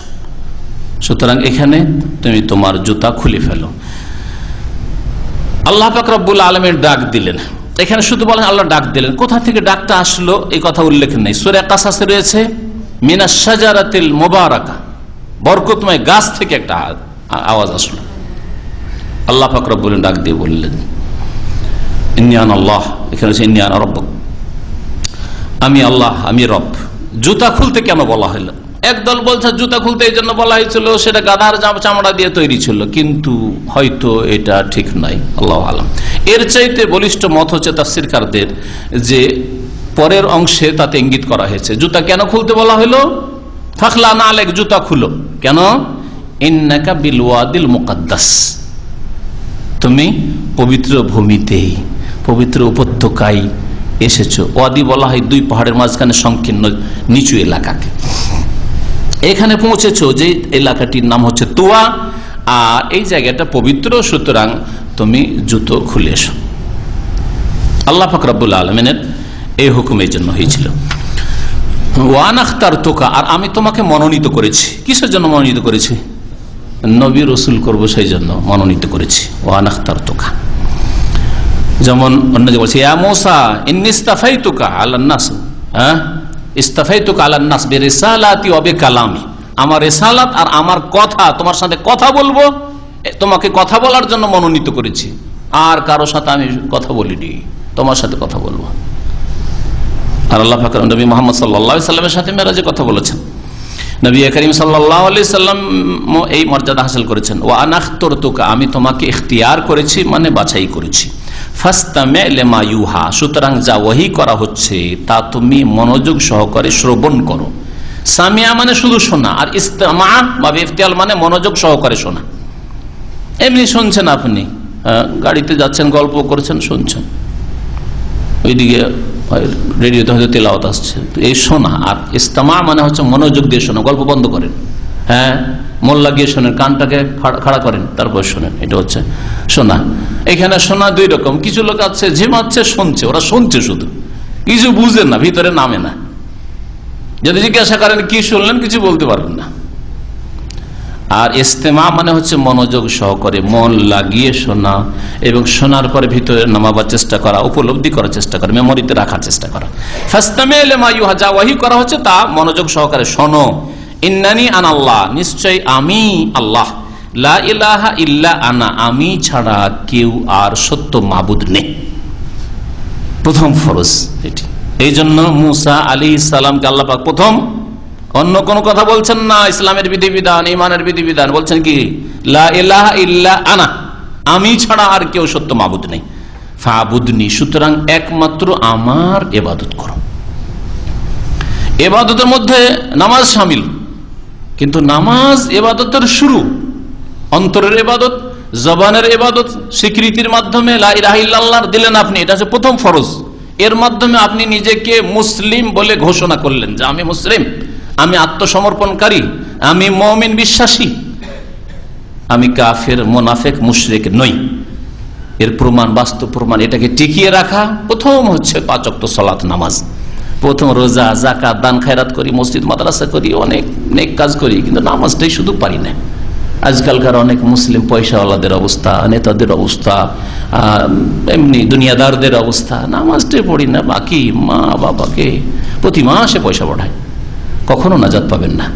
সুতরাং এখানে তুমি তোমার জুতা খুলে ফেলো। আল্লাহ পাক রব্বুল আলামিন ডাক দিলেন, এখানে শুধু বলেন আল্লাহ ডাক দিলেন। কোথা থেকে ডাকটা আসলো এই কথা উল্লেখ নেই। সূরা কাসাসে রয়েছে মিনাশ শাজারাতিল মুবারাকা, বরকতময় গাছ থেকে একটা আওয়াজ আসলো। আল্লাহ পাক রব্বুল আলামিন ডাক দিয়ে বললেন ইন্নী আনা আল্লাহ, এখানে হচ্ছে ইন্নী আনা রব্বুক, আমি আল্লাহ, আমি রব। জুতা খুলতে কেন বলা হলো? একদল বলছে জুতা খুলতে এই জন্য বলা হয়েছিল, সেটা গাধার চামড়া দিয়ে তৈরি ছিল, কিন্তু হয়তো এটা ঠিক নাই, আল্লাহু আলাম। এর চাইতে বলিষ্ঠ মত হচ্ছে তাফসীরকারদের যে পরের অংশে তাতে ইঙ্গিত করা হয়েছে জুতা কেন খুলতে বলা হলো। ফাখলা নালাইক, জুতা খুলো কেন? ইন্নাকা বিল ওয়াদিল মুকাদ্দাস, তুমি পবিত্র ভূমিতেই, পবিত্র উপত্যকায় এসেছো। ওয়াদি বলা হয় দুই পাহাড়ের মাঝখানে সংকীর্ণ নিচু এলাকাকে। এখানে পৌঁছেছো যে এলাকাটির নাম হচ্ছে তুয়া, আর এই জায়গাটা পবিত্র, সুতরাং তুমি জুতো খুলে এসো। আল্লাহ পাক রব্বুল আলামিনের এই হুকুম এই জন্য হয়েছিল। ওয়ান আখতারতুকা, আর আমি তোমাকে মনোনীত করেছি। কিসের জন্য মনোনীত করেছি? নবী রসুল করবো সেই জন্য মনোনীত করেছি। ওয়ান আখতারতুকা, যেমন অন্য যে বলছে ইয়া মূসা ইন্নী ইসতাফাইতুকা আলান নাস, হ্যাঁ ইসতাফাইতুকা আলান নাস বিরিসালাতি ওয়া বিকালামি, আমার রিসালাত আর আমার কথা, তোমার সাথে কথা বলবো, তোমাকে কথা বলার জন্য মনোনীত করেছি। আর কারো সাথে আমি কথা বলিনি, তোমার সাথে কথা বলবো। আর আল্লাহ পাক নবী মুহাম্মদ সাল্লাল্লাহু আলাইহি সাল্লামের সাথে মেরাজে কথা বলেছেন। নবী করিম সাল্লাল্লাহু আলাইহি সাল্লাম এই মর্যাদা হাসিল করেছেন। ওয়া আনা আখতারতুকা, আমি তোমাকে ইখতিয়ার করেছি, মানে বাছাই করেছি। ফাস্তামি লিমা ইউহা, সুতরাং যা ওহী করা হচ্ছে তা তুমি মনোযোগ সহকারে শ্রবণ করো। সামিয়া মানে শুধু শোনা, আর ইস্তামা বা ইফতিয়াল মানে মনোযোগ সহকারে শোনা। এমনি শুনছেন আপনি, গাড়িতে যাচ্ছেন, গল্প করছেন, শুনছেন, ওইদিকে রেডিওতে হয়তো তেলাওয়াত আসছে, এই শোনা। আর ইস্তামা মানে হচ্ছে মনোযোগ দিয়ে শোনা, গল্প বন্ধ করেন, হ্যাঁ মন লাগিয়ে শোনেন, কানটাকে খাড়া করেন, তারপর শোনেন, এটা হচ্ছে শোনা। এখানে শোনা দুই রকম, কিছু লোক আছে ঝিমাচ্ছে, শুনছে, ওরা শুনছে শুধু, কিছু বুঝে না, ভিতরে নামে না। যদি জিজ্ঞাসা করেন কি শুনলেন, কিছু বলতে পারবেন না। আর ইস্তেমা মানে হচ্ছে মনোযোগ সহকারে মন লাগিয়ে শোনা, এবং শোনার পরে ভিতরে নামাবার চেষ্টা করা, উপলব্ধি করার চেষ্টা করা, মেমোরিতে রাখার চেষ্টা করা। ফাস্তামি লিমা ইউহা, যা ওহী করা হচ্ছে তা মনোযোগ সহকারে শোনো। ইন্নানি আনাল্লাহ, নিশ্চয় আমি আল্লাহ, লা ইলাহা ইল্লা আনা, আমি ছাড়া কেউ আর সত্য মাবুদ নেই। প্রথম ফরজ এটি। এই জন্য মুসা আলাইহিস সালামকে আল্লাহ পাক প্রথম, অন্য কোন কথা বলছেন না, ইসলামের বিধিবিধান, ইমানের বিধিবিধান, বলছেন কি লা ইলাহা ইল্লা আনা, আমি ছাড়া আর কেউ সত্য মাবুদ নেই। ফাবুদনি, সুতরাং একমাত্র আমার ইবাদত করো। ইবাদতের মধ্যে নামাজ শামিল, কিন্তু নামাজ ইবাদতের শুরু, অন্তরের ইবাদত, জবানের ইবাদত, স্বীকৃতির মাধ্যমে লা ইলাহা ইল্লাল্লাহ দিলেন আপনি, এটা হচ্ছে প্রথম ফরজ। এর মাধ্যমে আপনি নিজেকে মুসলিম বলে ঘোষণা করলেন যে আমি মুসলিম, আমি আত্মসমর্পণকারী, আমি মুমিন বিশ্বাসী, আমি কাফের, মুনাফিক, মুশরিক নই। এর প্রমাণ, বাস্তব প্রমাণ, এটাকে টিকিয়ে রাখা প্রথম হচ্ছে 5 ওয়াক্ত সালাত, নামাজ। প্রথম রোজা, যাকাত, দান খায়রাত করি, মসজিদ মাদ্রাসা করি, অনেক নেক কাজ করি, কিন্তু নামাজটাই শুধু পারি না। আজকালকার অনেক মুসলিম পয়সাওয়ালাদের অবস্থা, নেতাদের অবস্থা, এমনি দুনিয়াদারদের অবস্থা, নামাজটাই পড়ি না, বাকি মা বাবাকে প্রতি মাসে পয়সা পাঠায়, কখনো নাজাত পাবেন না।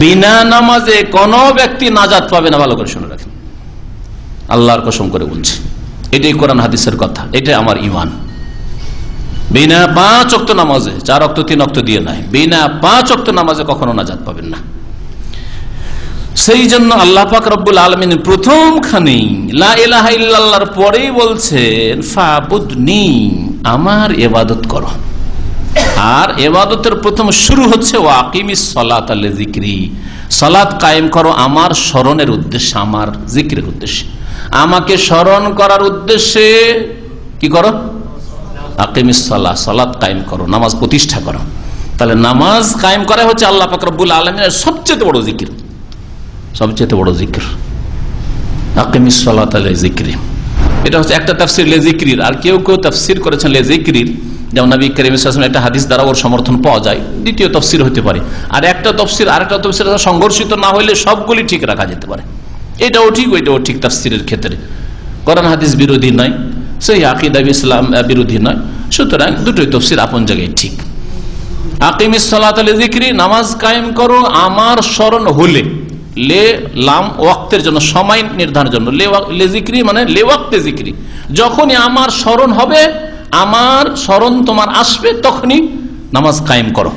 বিনা নামাজে কোনো ব্যক্তি নাজাত পাবে না, ভালো করে শুনে রাখেন, আল্লাহর কসম করে বলছি, এটাই কোরআন হাদিসের কথা, এটাই আমার ঈমান। বিনা 5 ওয়াক্ত নামাজে, 4 ওয়াক্ত 3 ওয়াক্ত দিয়ে নাই, বিনা 5 ওয়াক্ত নামাজে কখনো নাজাত পাবেন না। সেই জন্য আল্লাহ পাক রব্বুল আলামিন প্রথমখানেই লা ইলাহা ইল্লাল্লাহর পরেই বলছেন ফাবুদনি, আমার ইবাদত করো। আর ইবাদতের প্রথম শুরু হচ্ছে ওয়াকিমিস সালাতা লিযিকরি, সালাত কায়েম করো আমার স্মরণের উদ্দেশ্যে, আমার জিকিরের উদ্দেশ্যে, আমাকে স্মরণ করার উদ্দেশ্যে কি করো? আকিমিস সালাহ, সালাত কায়েম করো, নামাজ প্রতিষ্ঠা করো। তাহলে নামাজ কায়েম করা হচ্ছে আল্লাহ পাক রব্বুল আলামিনের সবচেয়ে বড় জিকির, সবচেয়ে বড় জিকির আকিমিস সালাতা লিযিকরি। এটা হচ্ছে একটা তাফসীর লিযিকরির। আর কেউ কেউ তাফসীর করেছেন লিযিকরির, যেমন নবী করিম সাল্লাল্লাহু আলাইহি ওয়াসাল্লাম একটা হাদিস দ্বারা ওর সমর্থন পাওয়া যায়, দ্বিতীয় তাফসীর হতে পারে। আর একটা তাফসীর আরেকটা তাফসীরের সাথে সংঘর্ষিত না হলে সবগুলি ঠিক রাখা যেতে পারে, এটাও ঠিক ওইটাও ঠিক। তাফসীরের ক্ষেত্রে কোরআন হাদিস বিরোধী নয়, সেই আকীদা ইসলাম বিরোধী নয়, সুতরাং দুটোই তাফসীর আপন জায়গায় ঠিক। আকিমিস সালাতা লিযিকরি, নামাজ কায়েম করো আমার স্মরণ হলে, লে লাম ওয়াক্তের জন্য, সময় নির্ধারণের জন্য, লে জিক্রি মানে লে ওয়াক্তে জিক্রি, যখনই আমার স্মরণ হবে, আমার স্মরণ তোমার আসবে, তখনই নামাজ কায়েম করো।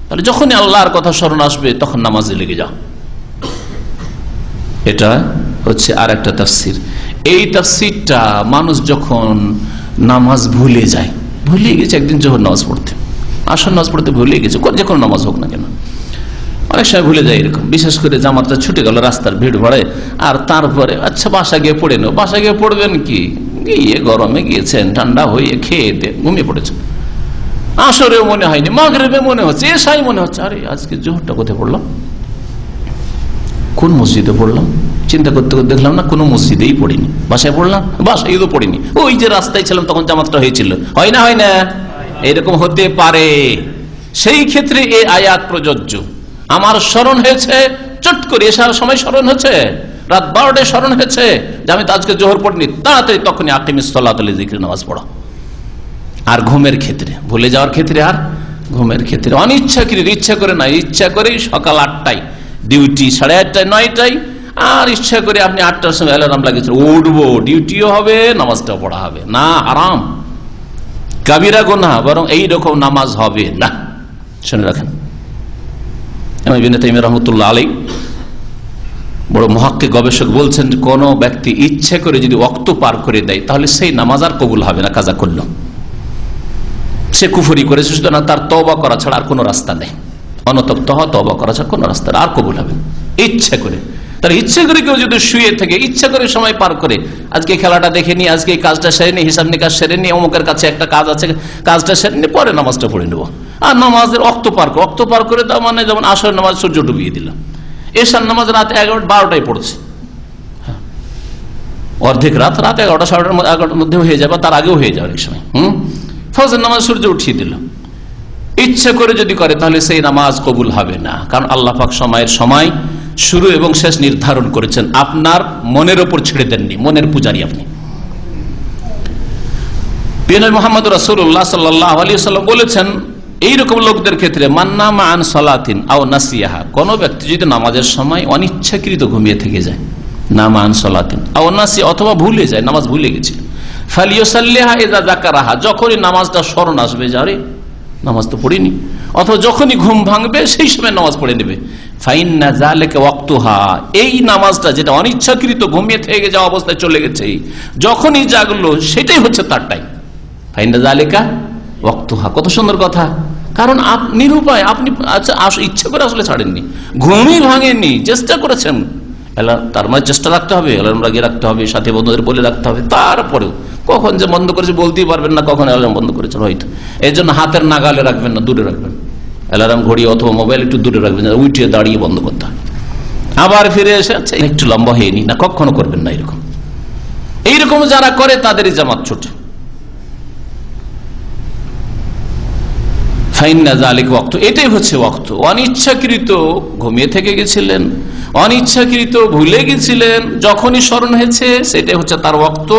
তাহলে যখনই আল্লাহর কথা স্মরণ আসবে তখন নামাজে লেগে যাও। এটা হচ্ছে আর একটা তাফসীর। এই তাফসীরটা মানুষ যখন নামাজ ভুলে যায়, ভুলে গেছে একদিন জোহর নামাজ পড়তে, আসর নামাজ পড়তে ভুলে গেছে, যে কোনো নামাজ হোক না কেন, অনেক সময় ভুলে যায় এরকম, বিশেষ করে জামাতটা ছুটে গেল, রাস্তার ভিড় ভাড়ে, আর তারপরে আচ্ছা বাসা গিয়ে পড়ে নেও। বাসা গিয়ে পড়বেন কি, গিয়ে গরমে গিয়েছেন, ঠান্ডা হয়ে খেয়ে দিয়ে ঘুমিয়ে পড়েছেন, আসরেও মনে হয়নি, মাগরিবে মনে হচ্ছে, এশাই মনে হচ্ছে, আরে আজকে জোহরটা কোথায় পড়লাম, কোন মসজিদে পড়লাম, চিন্তা করতে করতে দেখলাম না কোনো মসজিদেই পড়িনি, বাসায় পড়লাম, বাসায় তো পড়িনি, ওই যে রাস্তায় ছিলাম তখন জামাতটা হয়েছিল। হয় না, হয় না, এরকম হতে পারে। সেই ক্ষেত্রে এই আয়াত প্রযোজ্য। আমার স্মরণ হয়েছে, চট করে এসার সময় স্মরণ হয়েছে, রাত 12টায় স্মরণ হয়েছে যে আমি তো আজকে জোহর পড়িনি, তাড়াতাড়ি তখনই আকিমিস সালাতা লিযিকরি, নামাজ পড়ো। আর ঘুমের ক্ষেত্রে, ভুলে যাওয়ার ক্ষেত্রে, আর ঘুমের ক্ষেত্রে অনিচ্ছাকৃত, ইচ্ছা করে না, ইচ্ছা করে সকাল 8টায় ডিউটি, 8:30টায় 9টায়, আর ইচ্ছা করে আপনি 8টার সময় অ্যালার্ম লাগিয়েছেন, উঠবো, ডিউটিও হবে, নামাজটাও পড়া হবে না, হারাম, কাবিরা গুনাহ, বরং এইরকম নামাজ হবে না। শুনে রাখেন, ইবনে তাইমিয়া রাহমাতুল্লাহ আলাইহি, বড় মুহাক্কিক গবেষক, বলছেন কোন ব্যক্তি ইচ্ছা করে যদি ওয়াক্ত পার করে দেয় তাহলে সেই নামাজ আর কবুল হবে না, কাজা করল, সে কুফরি করেছে, সুতরাং তার তওবা করা ছাড়া আর কোনো রাস্তা নেই, অনুতপ্ত হওয়া, তওবা করা ছাড়া কোনো রাস্তা আর কবুল হবে না, ইচ্ছা করে। তার ইচ্ছা করে কেউ যদি শুয়ে থেকে ইচ্ছা করে সময় পার করে, আজকে খেলাটা দেখে নি, আজকে এই কাজটা সেরে নি, হিসাব নিকাশ সেরে নি, অমুকের কাছে একটা কাজ আছে, কাজটা সেরে নি, পরে নামাজটা পড়ে নেবো, আর নামাজের অক্ত পার করে দেওয়া মানে যেমন আসর নামাজ সূর্য ডুবিয়ে দিলাম, এশার নামাজ রাত 11-12টায় পড়ছে, অর্ধেক রাত 11টা 11টার মধ্যে হয়ে যাবে, তার আগেও হয়ে যাবে অনেক সময়। ফজর নামাজ সূর্য উঠিয়ে দিল, ইচ্ছা করে যদি করে তাহলে সেই নামাজ কবুল হবে না, কারণ আল্লাহ পাক সময়ের সময় শুরু এবং শেষ নির্ধারণ করেছেন, আপনার মনের উপর ছেড়ে দেননি, মনের পূজারী আপনি। নবী মুহাম্মদ রাসূলুল্লাহ সাল্লাল্লাহু আলাইহি ওয়াসাল্লাম বলেছেন এইরকম লোকদের ক্ষেত্রে, মান্নামা আন সালাতিন আও নাসিয়াহা, কোন ব্যক্তি যদি নামাজের সময় অনিচ্ছাকৃত ঘুমিয়ে থেকে যায়, নামা আন সালাতিন আও নাসিয়া, অথবা ভুলে যায়, নামাজ ভুলে গেছে, ফালিয়ুসাল্লিহা ইযা যাকারাহা, যখনই নামাজটা স্মরণ আসবে, যারে নামাজ তো পড়িনি, অথবা যখনই ঘুম ভাঙবে সেই সময় নামাজ পড়ে নেবে, ফাইন্না যালিকা ওয়াক্তুহা, এই নামাজটা যেটা অনিচ্ছাকৃত ঘুমিয়ে থেকে যাওয়া অবস্থায় চলে গেছে, যখনই জাগলো সেটাই হচ্ছে তার টাইম, ফাইন্না যালিকা ওয়াক্তুহা। কত সুন্দর কথা, কারণ নিরুপায়, আপনি ইচ্ছা করে আসলে ছাড়েননি, ঘুমই ভাঙেননি, চেষ্টা করেছেন। তার মানে চেষ্টা রাখতে হবে, অ্যালার্ম লাগিয়ে রাখতে হবে, সাথে বন্ধুদের বলে রাখতে হবে। তারপরেও কখন যে বন্ধ করেছে বলতেই পারবেন না, কখন অ্যালার্ম বন্ধ করেছেন হয়তো। এই জন্য হাতের নাগালে রাখবেন না, দূরে রাখবেন। অ্যালার্ম ঘড়ি অথবা মোবাইল একটু দূরে রাখবেন, উঠিয়ে দাঁড়িয়ে বন্ধ করতে হবে। আবার ফিরে এসে আচ্ছা একটু লম্বা হয়ে নি না, কখনো করবেন না এরকম। এইরকম যারা করে তাদেরই জামাত ছোট। এটাই হচ্ছে ওয়াক্ত। অনিচ্ছাকৃত ঘুমিয়ে থেকে গেছিলেন, অনিচ্ছাকৃত ভুলে গেছিলেন, যখনই স্মরণ হয়েছে সেটাই হচ্ছে তার ওয়াক্ত।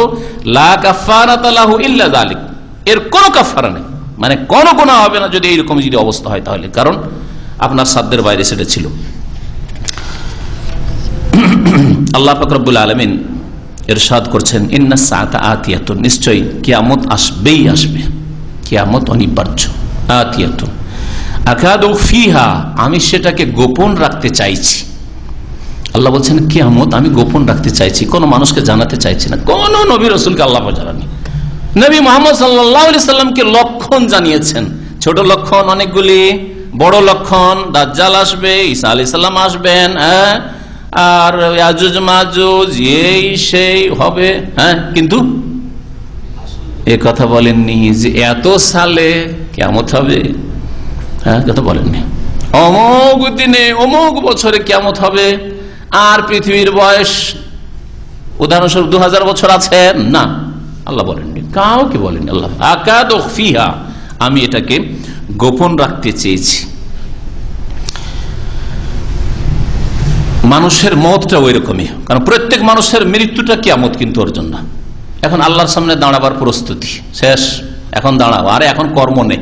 লা কাফারাতা লাহু ইল্লা যালিক, এর কোনো কাফারা নেই, মানে কোনো গুনাহ হবে না যদি এইরকম যদি অবস্থা হয় তাহলে, কারণ আপনার সাধ্যের বাইরে সেটা ছিল। আল্লাহ পাক রব্বুল আলামিন ইরশাদ করছেন, ইন্নাস সাআতা আতিয়াতুন, নিশ্চয়ই কিয়ামত আসবেই আসবে, কিয়ামত অনিবার্য। আতিয়াতুন আকাদু ফিহা, আমি সেটাকে গোপন রাখতে চাইছি। আল্লাহ বলছেন কিয়ামত আমি গোপন রাখতে চাইছি, কোনো মানুষকে জানাতে চাইছি না। কোন নবী রাসূলকে আল্লাহ জানাননি। নবী মুহাম্মদ সাল্লাল্লাহু আলাইহি সাল্লামকে লক্ষণ জানিয়েছেন, ছোট লক্ষণ অনেকগুলি, বড় লক্ষণ দাজ্জাল আসবে, ঈসা আলাইহিস সালাম আসবেন, আর ইয়াজুজ মাজুজ এই সেই হবে, কিন্তু এ কথা বলেননি যে এত সালে কিয়ামত হবে, কথা বলেননি। অমুক দিনে অমুক বছরে কিয়ামত হবে, আর পৃথিবীর বয়স উদাহরণস্বরূপ 2000 বছর আছে না, আল্লাহ বলেননি, কাউকে বলেননি। আল্লাহ আকাদু ফিহা, আমি এটাকে গোপন রাখতে চেয়েছি। মানুষের মতটা ওই রকমই, কারণ প্রত্যেক মানুষের মৃত্যুটা কিয়ামত কিন্তু ওর জন্য। এখন আল্লাহর সামনে দাঁড়াবার প্রস্তুতি শেষ, এখন দাঁড়াবো, আর এখন কর্ম নেই।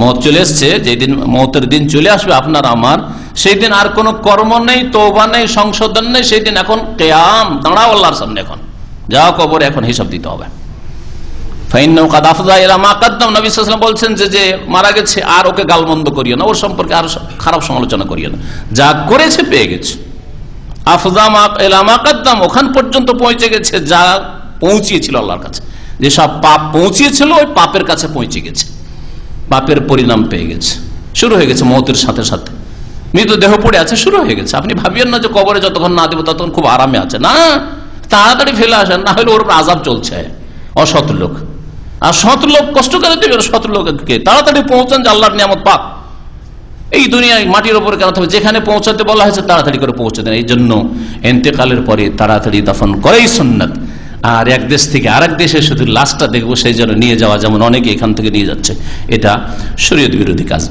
মত চলে এসছে, যেদিন মতের দিন চলে আসবে আপনার আমার, সেই দিন আর কোনো কর্ম নেই, তওবা নেই, সংশোধন নেই, সেই দিন এখন কিয়াম, দাঁড়াও আল্লাহর সামনে, এখন যাও কবরে, এখন হিসাব দিতে হবে। ফাইন্নাহু কাদ আফযা ইলা মা কাদ্দাম, নবী সাল্লাল্লাহু আলাইহি ওয়াসাল্লাম বলছেন যে মারা গেছে আর ওকে গালমন্দ করিও না, ওর সম্পর্কে আর খারাপ সমালোচনা করিও না, যা করেছে পেয়ে গেছে। আফযা ইলা মা কাদ্দাম, ওখান পর্যন্ত পৌঁছে গেছে যা পৌঁছিয়েছিল আল্লাহর কাছে, যেসব পাপ পৌঁছিয়েছিল ওই পাপের কাছে পৌঁছে গেছে, পাপের পরিণাম পেয়ে গেছে, শুরু হয়ে গেছে মৌতের সাথে সাথে। মৃতদেহ পড়ে আছে, শুরু হয়ে গেছে। আপনি ভাবিয়েন না যে কবরে যতক্ষণ না দেব ততক্ষণ খুব আরামে আছে, না, তাড়াতাড়ি ফেলে আসেন, না হলে ওর আযাব চলছে। অসৎ লোক, আর সৎ লোক কষ্ট করে দেবে, সৎ লোককে তাড়াতাড়ি পৌঁছান যে আল্লাহর নিয়ামত পাক। এই দুনিয়ায় মাটির উপরে কেন থাকবে, যেখানে পৌঁছাতে বলা হয়েছে তাড়াতাড়ি করে পৌঁছে দেন। এই জন্য ইন্তেকালের পরে তাড়াতাড়ি দাফন করেই সুন্নাত। আর এক দেশ থেকে আরেক দেশে শুধু লাশটা দেখবো সেই জন্য নিয়ে যাওয়া, যেমন অনেকে এখান থেকে নিয়ে যাচ্ছে, এটা শরীয়ত বিরোধী কাজ।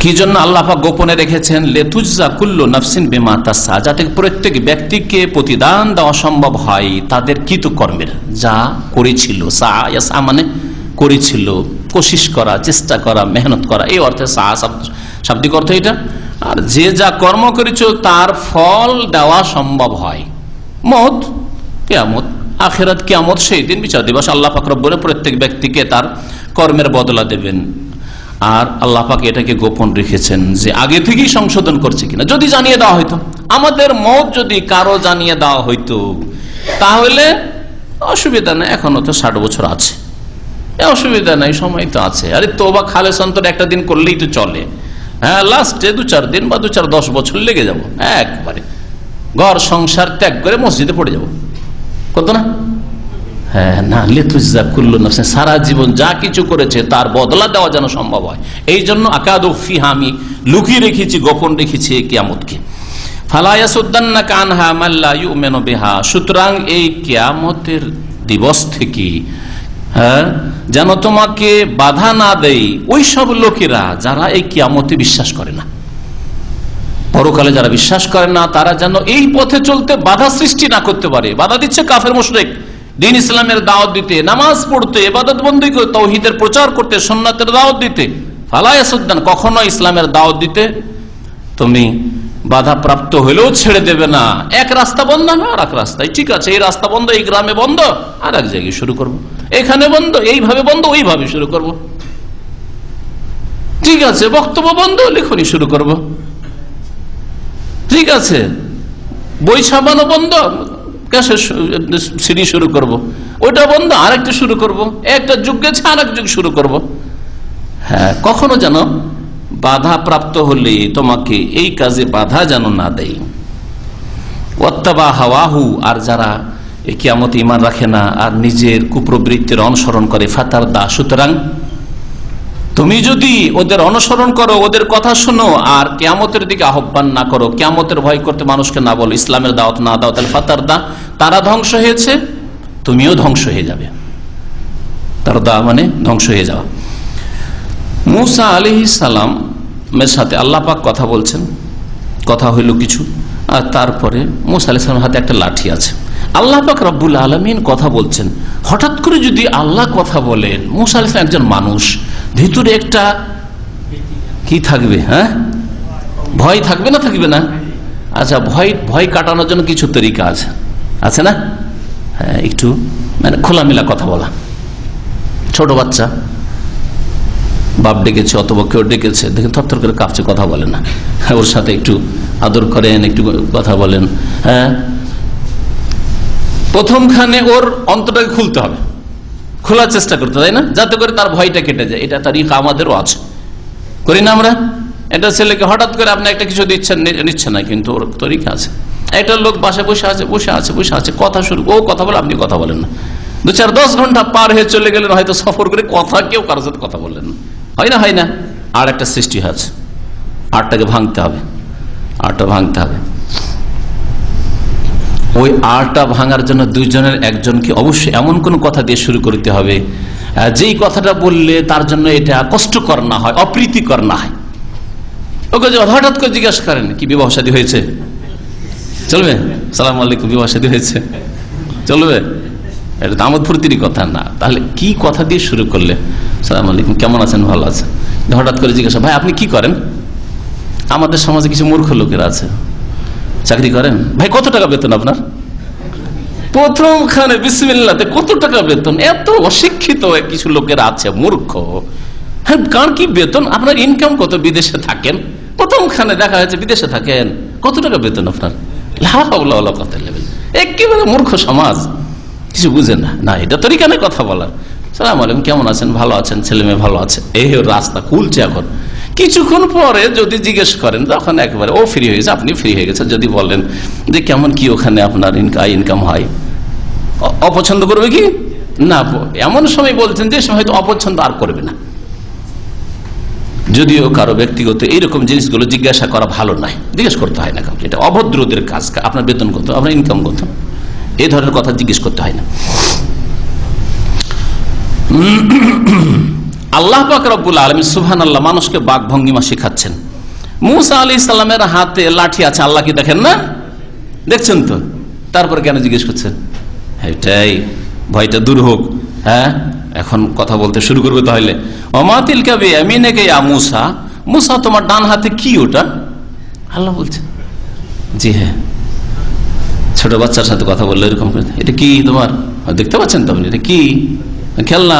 কি জন্য আল্লাহ পাক গোপনে রেখেছেন, লিতুজজা কুল্লু নাফসিন বিমা তাসা, যাতে প্রত্যেক ব্যক্তিকে প্রতিদান দেওয়া সম্ভব হয় তাদের কৃতকর্মের, যা করেছিল। সা মানে করেছিল, কোশিশ করা, চেষ্টা করা, মেহনত করা, এই অর্থে শাব্দিক অর্থ এটা। আর যে যা কর্ম করেছ তার ফল দেওয়া সম্ভব হয়। মত কিয়ামত, আখিরাত কিয়ামত, সেই দিন বিচার দিবস। আল্লাহ পাক রব্বুল প্রত্যেক ব্যক্তিকে তার কর্মের বদলা দেবেন। আর আল্লাহ পাক এটাকে গোপন রেখেছেন যে আগে থেকেই সংশোধন করছে কিনা। যদি জানিয়ে দেওয়া হইতো, আমাদের মত যদি কারো জানিয়ে দেওয়া হইতো তাহলে অসুবিধা নেই, এখনো তো 60 বছর আছে, অসুবিধা নাই, সময় তো আছে। আরে তওবা খালেস অন্তর একটা দিন করলেই তো চলে। হ্যাঁ, লাস্টে 2-4 দিন বা 2-4-10 বছর লেগে যাব, একবারে ঘর সংসার ত্যাগ করে মসজিদে পড়ে যাব, কত না। হ্যাঁ, না লিতুজজা কুল্লু নাফসিন, সারা জীবন যা কিছু করেছে তার বদলা দেওয়া যেন সম্ভব হয়। এই জন্য আকাদু ফিহা, আমি লুকিয়ে রেখেছি, গোপন রেখেছি কিয়ামতকে। ফালা ইয়াসুদ্দান্নাকা আনহা মান লা ইউমিনু বিহা, সুতরাং এই কিয়ামতের দিবস থেকে যেন তোমাকে বাধা না দেয় ওই সব লোকেরা যারা এই কিয়ামতে বিশ্বাস করে না, পরকালে যারা বিশ্বাস করে না, তারা যেন এই পথে চলতে বাধা সৃষ্টি না করতে পারে। বাধা দিচ্ছে কাফের মুশরিক, দ্বীন ইসলামের দাওয়াত দিতে, নামাজ পড়তে, ইবাদত বন্দেগী করতে, তাওহীদের প্রচার করতে, সুন্নাতের দাওয়াত দিতে। ফালা ইয়াসুদ্দান, কখনো ইসলামের দাওয়াত দিতে তুমি বাধা প্রাপ্ত হলেও ছেড়ে দেবে না। এক রাস্তা বন্ধ না আর এক রাস্তায়, ঠিক আছে এই রাস্তা বন্ধ, এই গ্রামে বন্ধ, আর এক জায়গায় শুরু করব, এখানে বন্ধ, এইভাবে বন্ধ, ওইভাবে শুরু করব, ঠিক আছে বক্তব্য বন্ধ, লেখনি শুরু করব, ঠিক আছে বই ছাপানো বন্ধ, গ্যাসের সিঁড়ি শুরু করব, ওইটা বন্ধ আরেকটা শুরু করব, একটা যুগ গেছে আরেক যুগ শুরু করব। হ্যাঁ, কখনো যেন বাধা প্রাপ্ত হলে তোমাকে এই কাজে বাধা যেন না দেয়। ওয়াত্তাবা হাওয়াহু, আর যারা কিয়ামতে ঈমান রাখে না আর নিজের কুপ্রবৃত্তির অনুসরণ করে, ফাতারদা, সুতরাং তুমি যদি ওদের অনুসরণ করো, ওদের কথা শোনো আর কিয়ামতের দিকে আহ্বান না করো, কিয়ামতের ভয় করতে মানুষকে না বলো, ইসলামের দাওয়াত না দাও, তাহলে ফাতারদা, তারা ধ্বংস হয়েছে, তুমিও ধ্বংস হয়ে যাবে। তারদা মানে ধ্বংস হয়ে যাওয়া। মুসা আলাইহিস সালামের সাথে আল্লাহ পাক কথা বলছেন, কথা হইল কিছু, আর তারপরে মুসা আলাইহিস সালামের হাতে একটা লাঠি আছে। আল্লাহ পাক রব্বুল আলামিন কথা বলছেন। হঠাৎ করে যদি আল্লাহ কথা বলেন, মুসা আলাইহিস সালাম একজন মানুষ, ভিতরে একটা কি থাকবে? হ্যাঁ, ভয় থাকবে না? থাকবে না? আচ্ছা, ভয় কাটানোর জন্য কিছু তরিকা আছে না? হ্যাঁ, একটু মানে খোলামেলা কথা বলা। ছোট বাচ্চা বাপ ডেকেছে অথবা কেউ ডেকেছে, দেখেন থরথর করে কাঁপছে, কথা বলে না, ওর সাথে একটু আদর করেন, একটু কথা বলেন। হ্যাঁ, প্রথমখানে ওর অন্তরটাকে খুলতে হবে, খোলার চেষ্টা করতে, তাই না, যাতে করে তার ভয়টা কেটে যায়। এটা তারিখ আমাদেরও আছে, করি না আমরা? এটা ছেলেকে হঠাৎ করে আপনি একটা কিছু দিচ্ছেন, নিচ্ছে না, কিন্তু ওর তরিকা আছে। একটা লোক বাসায় বসে আছে, কথা শুরু, ও কথা বলে, আপনি কথা বলেন না, 2-4-10 ঘন্টা পার হয়ে চলে গেলেন, হয়তো সফর করে, কথা কেউ কারোর সাথে কথা বললেন না, হয় না? আর একটা সৃষ্টি আছে, আটটাকে ভাঙতে হবে, আটটা ভাঙতে হবে। ওই আটটা ভাঙার জন্য দুইজনের একজনকে অবশ্যই এমন কোন কথা দিয়ে শুরু করতে হবে যেই কথাটা বললে তার জন্য এটা কষ্টকর না হয়, অপ্রীতিকর না হয়। ওকে হঠাৎ করে জিজ্ঞাসা করেন, কি বিবাহ শাদী হয়েছে? চলবে? সালাম আলাইকুম, বিবাহ শাদী হয়েছে? চলবে? এটা তো আমোদ ফুর্তির কথা না। তাহলে কি কথা দিয়ে শুরু করলে? সালাম আলাইকুম, কেমন আছেন? ভালো আছেন। হঠাৎ করে জিজ্ঞাসা, ভাই আপনি কি করেন? আমাদের সমাজে কিছু মূর্খ লোকেরা আছে, চাকরি করেন। ভাই কত টাকা বেতন আপনার? প্রথমখানে বিসমিল্লাহতে কত টাকা বেতন? এত অশিক্ষিত কিছু লোকের আছে, মূর্খ। হ্যাঁ, কার কি বেতন? আপনার ইনকাম কত? বিদেশে থাকেন। প্রথমখানে দেখা যাচ্ছে বিদেশে থাকেন, কত টাকা বেতন আপনার? একেবারে মূর্খ সমাজ, কিছু বুঝে না। এটা তরিকা নেই কথা বলার। সালাম আলাইকুম, কেমন আছেন? ভালো আছেন? ছেলে মেয়ে ভালো আছে? এই রাস্তা খুলছে এখন। কিছুক্ষণ পরে যদি জিজ্ঞেস করেন, তখন একবারে ও ফ্রি হয়েছে, আপনি ফ্রি হয়ে গেছেন। যদি বলেন যে কেমন কি ওখানে আপনার ইনকাম হয়, অপছন্দ করবে কি না? এমন সময় বলছেন যে সময় হয়তো অপছন্দ আর করবে না। যদিও কারো ব্যক্তিগত এইরকম জিনিসগুলো জিজ্ঞাসা করা ভালো নয়, জিজ্ঞেস করতে হয় না কাউকে, এটা অভদ্রদের কাজ। আপনার বেতন কত? আপনার ইনকাম কত? এই ধরনের কথা জিজ্ঞেস করতে হয় না। আল্লাহ পাক রব্বুল আলামিন সুবহানাল্লাহ মানুষকে বাক ভঙ্গিমা শেখাচ্ছেন। মুসা আলাইহিস সালামের হাতে লাঠি আছে, আল্লাহ কি দেখেন না? দেখছেন তো, তারপর কেন জিজ্ঞেস করছেন? এটাই ভয়টা দূর হোক। হ্যাঁ, এখন কথা বলতে শুরু করবে। তাহলে ওমা তিলকা বিয়ামিনিকা ইয়া মুসা, মুসা তোমার ডান হাতে কি ওটা? আল্লাহ বলছেন, জি হ্যাঁ, ছোট বাচ্চার সাথে কথা বললে এরকম করে, এটা কি তোমার? দেখতে পাচ্ছেন তো আপনি, এটা কি খেলনা?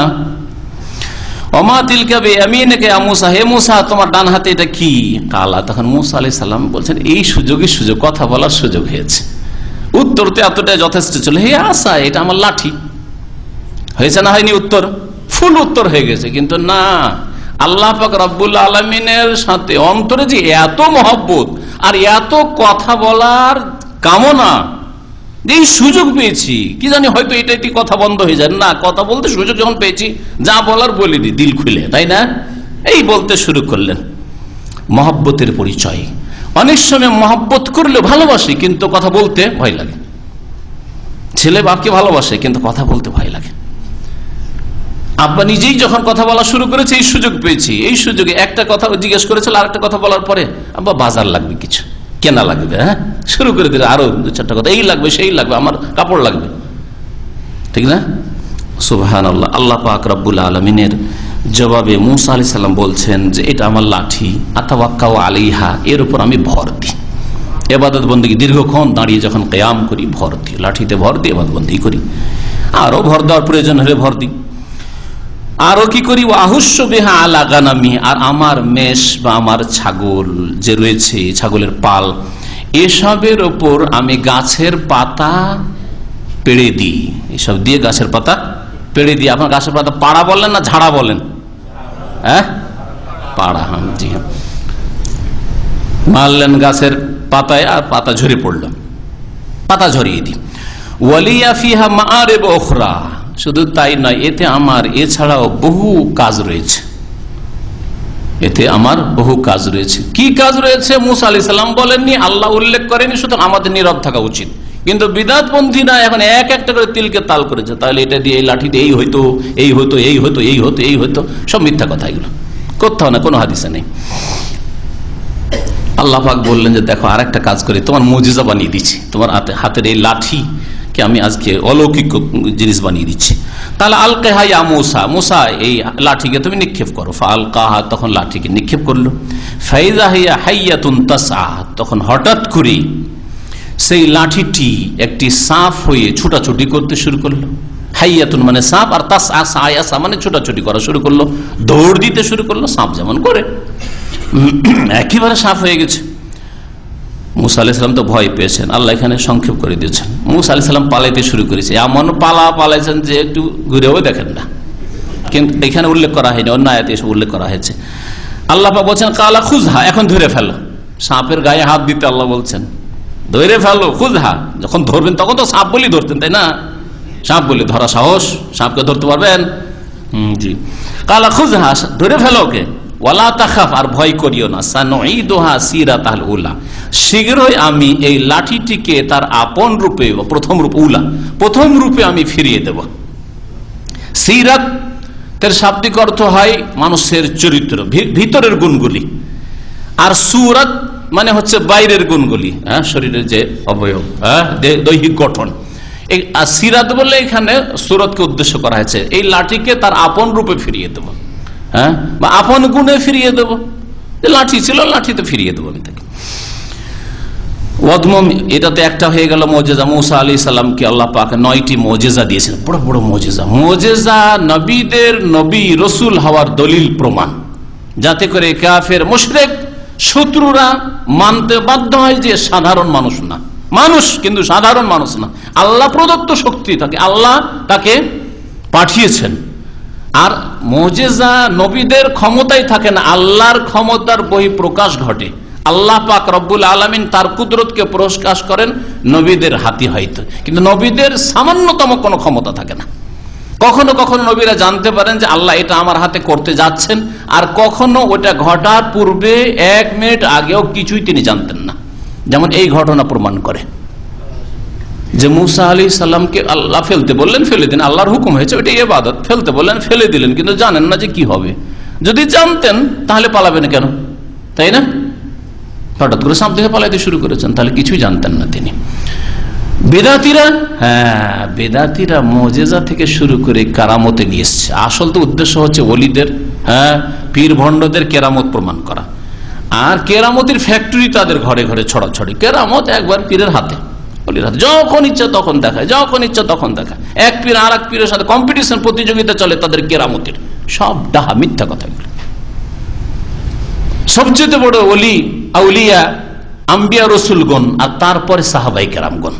ওমা তিলকা বিয়ামিনিকা ইয়া মুসা, হে মুসা তোমার ডান হাতে এটা কি? কালা, তখন মুসা আলাইহিস সালাম বলছেন, এই সুযোগ কথা বলার সুযোগ হয়েছে। উত্তর তো এতটাই যথেষ্ট ছিল, হে আসা, এটা আমার লাঠি। হয়েছে না হয়নি? উত্তর ফুল উত্তর হয়ে গেছে। কিন্তু না, আল্লাহ পাক রব্বুল আলামিনের সাথে অন্তরে যে এত মহব্বত আর এত কথা বলার কামনা, এই সুযোগ পেয়েছি, কি জানি হয়তো এটাই কথা বন্ধ হয়ে যায় না, কথা বলতে সুযোগ যখন পেয়েছি, যা বলার বলিনি দিল খুলে, তাই না? এই বলতে শুরু করলেন। মহব্বতের পরিচয়। অনেক সময় মহব্বত করলে ভালোবাসি, কিন্তু কথা বলতে ভয় লাগে। ছেলে বাপকে ভালোবাসে, কিন্তু কথা বলতে ভয় লাগে। আব্বা নিজেই যখন কথা বলা শুরু করেছে, এই সুযোগ পেয়েছি, এই সুযোগে একটা কথা জিজ্ঞেস করেছিল, আরেকটা কথা বলার পরে আব্বা বাজার লাগবে, কিছু কেনা লাগবে, হ্যাঁ শুরু করে দিলে আরো 2-4টা কথা, এই লাগবে সেই লাগবে, আমার কাপড় লাগবে, ঠিক না? সুবহানাল্লাহ। আল্লাহ পাক রব্বুল আলামিনের জবাবে মুসা আলাইহিস সালাম বলছেন যে এটা আমার লাঠি, আতাওয়াক্কাউ আলাইহা, এর উপর আমি ভর দিই। ইবাদত বন্দেগী দীর্ঘক্ষণ দাঁড়িয়ে যখন কিয়াম করি, ভর দিই, লাঠিতে ভর দিয়ে ইবাদত বন্দেগী করি। আরো ভর দেওয়ার প্রয়োজন হলে ভর দিই। আরো কি করি? আহুস্য বিহা আলা গানামি, আর আমার মেষ বা আমার ছাগল যে রয়েছে, ছাগলের পাল, এসবের ওপর আমি গাছের পাতা পেড়ে দিই, এইসব দিয়ে গাছের পাতা পেড়ে দিই। আপনার গাছের পাতা পাড়া বলেন না ঝাড়া বলেন? হ্যাঁ, পাড়া। হ্যাঁ, জি হ্যাঁ। মারলেন গাছের পাতায় আর পাতা ঝরে পড়ল, পাতা ঝরিয়ে দিই। ওয়ালিয়া ফিহা মাআরিব উখরা, শুধু তাই নয়, এতে আমার এছাড়াও বহু কাজ রয়েছে, এতে আমার বহু কাজ রয়েছে। কি কাজ রয়েছে? মুসা আলাইহিস সালাম বলেননি, আল্লাহ উল্লেখ করেনি, সুতরাং আমাদের নীরব থাকা উচিত। কিন্তু বিদআতপন্থীরা এখন এক একটা করে তিলকে তাল করেছে, তাহলে এটা দিয়ে এই লাঠি দিয়ে এই হইতো, এই হতো, এই হতো, এই হতো, এই হতো, সব মিথ্যা কথা এগুলো, কোথাও না, কোনো হাদিসে নেই। আল্লাহ পাক বললেন যে দেখো আর একটা কাজ করে তোমার মুজিজা বানিয়ে দিচ্ছি, তোমার হাতের এই লাঠিকে আমি আজকে অলৌকিক জিনিস বানিয়ে দিচ্ছি। তাহলে আলকাহা ইয়া মুসা, মুসা এই লাঠিকে তুমি নিক্ষেপ করো। ফালকাহা, তখন লাঠিকে নিক্ষেপ করলো। ফাইযা হিয়া হাইয়াতুন তাসআ, তখন হঠাৎ করে সেই লাঠিটি একটি সাপ হয়ে ছুটাছুটি করতে শুরু করলো। হাইয়াতুন মানে সাপ, আর তাসআ সায়াসা মানে ছুটাছুটি করা শুরু করলো, দৌড় দিতে শুরু করলো, সাপ যেমন করে একেবারে সাপ হয়ে গেছে। মুসা আলাইহিস সালাম তো ভয় পেয়েছেন, আল্লাহ এখানে সংক্ষেপ করে দিয়েছেন। মুসা আলাইহিস সালাম পালাইতে শুরু করেছে, এমন পালাইছেন যে একটু ঘুরেও দেখেন না, কিন্তু এখানে উল্লেখ করা হয়নি, অন্য আয়াতে এসব উল্লেখ করা হয়েছে। আল্লাহ পাক বলছেন কালা খুযহা, এখন ধরে ফেলো। সাপের গায়ে হাত দিতে আল্লাহ বলছেন ধরে ফেলো, খুযহা, যখন ধরবেন তখন তো সাপ বলি ধরতেন, তাই না? সাপ বলি ধরা সাহস, সাপকে ধরতে পারবেন? জি। কালা খুযহা, ধরে ফেলো ওকে। ওয়ালা তাখাফ, আর ভয় করিও না। সানুঈদুহা সিরাতাল উলা, শীঘ্রই আমি এই লাঠিটিকে তার আপন রূপে, প্রথম রূপ, উলা প্রথম রূপে আমি ফিরিয়ে দেব। সিরাতের শাব্দিক অর্থ হয় মানুষের চরিত্র, ভিতরের গুণগুলি, আর সুরাত মানে হচ্ছে বাইরের গুণগুলি, হ্যাঁ, শরীরের যে অবয়ব, হ্যাঁ, দৈহিক গঠন। এই সিরাত বলে এখানে সুরতকে উদ্দেশ্য করা হয়েছে। এই লাঠিকে তার আপন রূপে ফিরিয়ে দেব, হ্যাঁ, বা আপন গুণে ফিরিয়ে দেব। লাঠি ছিল, লাঠিতে ফিরিয়ে দেবো আমি তাকে। এটাতে একটা হয়ে গেল মুজিজা। মুসা আলাইহিস সালামকে আল্লাহ পাক 9টি মুজিজা দিয়েছেন, বড় বড় মুজিজা। মুজিজা নবীদের নবী রসুল হওয়ার দলিল প্রমাণ, যাতে করে কাফের মুশরিক শত্রুরা মানতে বাধ্য হয় যে সাধারণ মানুষ না, মানুষ কিন্তু সাধারণ মানুষ না, আল্লাহ প্রদত্ত শক্তি, তাকে আল্লাহ তাকে পাঠিয়েছেন। আর মুজিজা নবীদের ক্ষমতায় থাকে না, আল্লাহর ক্ষমতার বহিঃপ্রকাশ ঘটে। আল্লাহ পাক রব্বুল আলামিন তার কুদরতকে প্রকাশ করেন নবীদের হাতে হয়তো, কিন্তু নবীদের সামান্যতম কোনো ক্ষমতা থাকে না। কখনো কখনো নবীরা জানতে পারেন যে আল্লাহ এটা আমার হাতে করতে যাচ্ছেন, আর কখনো ওটা ঘটার পূর্বে 1 মিনিট আগেও কিছুই তিনি জানতেন না। যেমন এই ঘটনা প্রমাণ করে যে মুসা আলাইহিস সালামকে আল্লাহ ফেলতে বললেন, ফেলে দিন, আল্লাহর হুকুম হয়েছে, ওটা ইবাদত। ফেলতে বললেন, ফেলে দিলেন, কিন্তু জানেন না যে কি হবে। যদি জানতেন তাহলে পালাবেন কেন, তাই না? হঠাৎ করে সাপ দেখে পালাইতে শুরু করেছেন, তাহলে কিছুই জানতেন না তিনি। বেদাতিরা, হ্যাঁ, বেদাতিরা মুজিজা থেকে শুরু করে কেরামতে নিয়ে এসছে। আসল তো উদ্দেশ্য হচ্ছে ওলিদের, হ্যাঁ, পীর ভণ্ডদের কেরামত প্রমাণ করা। আর কেরামতের ফ্যাক্টরি তাদের ঘরে ঘরে ছড়াছড়ি। কেরামত একবার পীরের হাতে, অলির হাতে, যখন ইচ্ছা তখন দেখায়, যখন ইচ্ছা তখন দেখায়। এক পীর আর এক পীরের সাথে কম্পিটিশন, প্রতিযোগিতা চলে তাদের কেরামতের। সব ডাহা, মিথ্যা কথা এগুলো। সবচেয়ে বড় ওলি আউলিয়া আম্বিয়া রসুলগণ, আর তারপরে সাহাবাই কেরামগণ।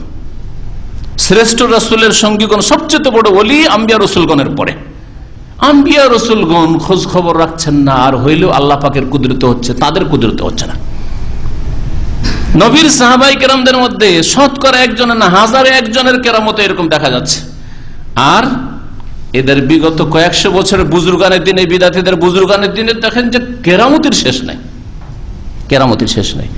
শ্রেষ্ঠ রসুলের সঙ্গীগণ, সবচেয়ে বড় ওলি আম্বিয়া রসুলগণের পরে। আম্বিয়া রসুলগণ খোঁজ খবর রাখছেন না, আর হইলেও আল্লাহ পাকের কুদরতে হচ্ছে, তাদের কুদরতে হচ্ছে না। নবীর সাহাবাই কেরামদের মধ্যে শতকরা একজনের না, হাজারে একজনের কেরামতে এরকম দেখা যাচ্ছে। আর এদের বিগত কয়েকশো বছরের বুজুর্গানের দিনে, বিদাতীদের বুজুর্গানের দিনে দেখেন যে কেরামতির শেষ নাই, কেরামতির শেষ নাই।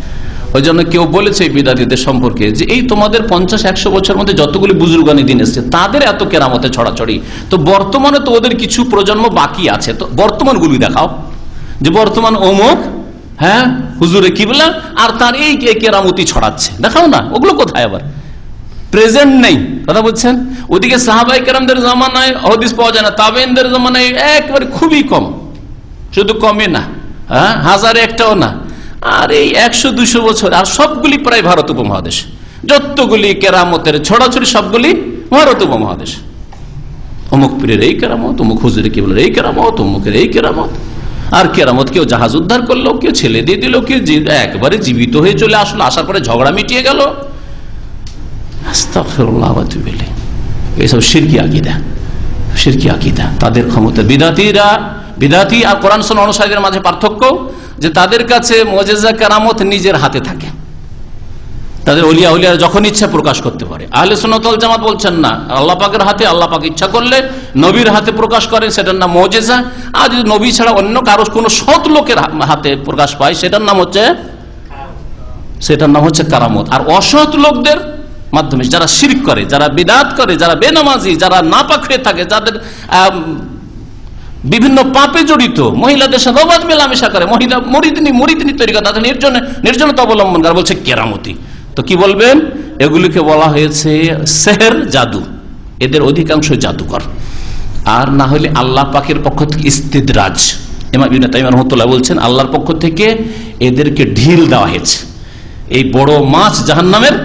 ওই জন্য কেউ বলেছে এই বিদাতীদের সম্পর্কে যে এই তোমাদের 50-100 বছর মধ্যে যতগুলি বুজুর্গানি দিন এসছে তাদের এত কেরামতে ছড়াছড়ি, তো বর্তমানে তো ওদের কিছু প্রজন্ম বাকি আছে, তো বর্তমানগুলি দেখাও যে বর্তমান অমুক, হ্যাঁ, হুজুরে কিবলা, আর তার এই কেরামতি ছড়াচ্ছে, দেখাও না। ওগুলো কোথায়? আবার প্রেজেন্ট নেই, কথা বলছেন। ওদিকে সাহাবাই কেরামদের জামানায় হাদিস পাওয়া যায় না, তাবেঈনদের জামানায় একেবারে খুবই কম, শুধু কমই না, হ্যাঁ, হাজারে একটাও না। আর এই 100-200 বছর, আর সবগুলি প্রায় ভারত উপমহাদেশ। যতগুলি কেরামতের ছড়াছড়ি সবগুলি ভারত উপমহাদেশ। অমুক পীরের এই কেরামত, অমুক হুজুরে কিবলার এই কেরামত, অমুকের এই কেরামত। আর কেরামত কেউ জাহাজ উদ্ধার করলো, কেউ ছেলে দিয়ে দিল, কেউ একবারে জীবিত হয়ে চলে আসলো, আসার পরে ঝগড়া মিটিয়ে গেল। আস্তাগফিরুল্লাহ ওয়া আতুবু ইলাইহি। এসব শিরকি আকীদা তাদের ক্ষমতা। বিদাতি আর কোরআন সুন্নাহ অনুসারীদের মাঝে পার্থক্য যে তাদের কাছে মুজিজা কেরামত নিজের হাতে থাকে, তাদের ওলিয়া যখন ইচ্ছা প্রকাশ করতে পারে। আহলে সুন্নাত ওয়াল জামাত বলছেন না, আল্লাহ পাকের হাতে, আল্লাহ পাক ইচ্ছা করলে নবীর হাতে প্রকাশ করেন, সেটার নাম মুজিজা। আর যদি নবী ছাড়া অন্য কারো কোনো সৎ লোকের হাতে প্রকাশ পায় সেটার নাম হচ্ছে কারামত। আর অসৎ লোকদের মাধ্যমে যারা শিরক করে, যারা বিদআত করে, যারা বেনামাজি, যারা নাপাক হয়ে থাকে, যাদের বিভিন্ন পাপে জড়িত, মহিলাদের সাথে অবাধ মেলামেশা করে, মহিলা মুরিদিনী তৈরি করে, তাদের নির্জনতা অবলম্বন করে, বলছে কেরামতি। তো কি বলবেন? এগুলিকে বলা হয়েছে সেহের, জাদু। এদের অধিকাংশ জাদুকর, আর না হলে আল্লাহ পাকের পক্ষ থেকে ইস্তিদরাজ। ইমাম ইবনে তাইমিয়া রাহমাতুল্লাহ বলছেন আল্লাহর পক্ষ থেকে এদেরকে ঢিল দেওয়া হয়েছে। এই বড় মাছ জাহান্নামের,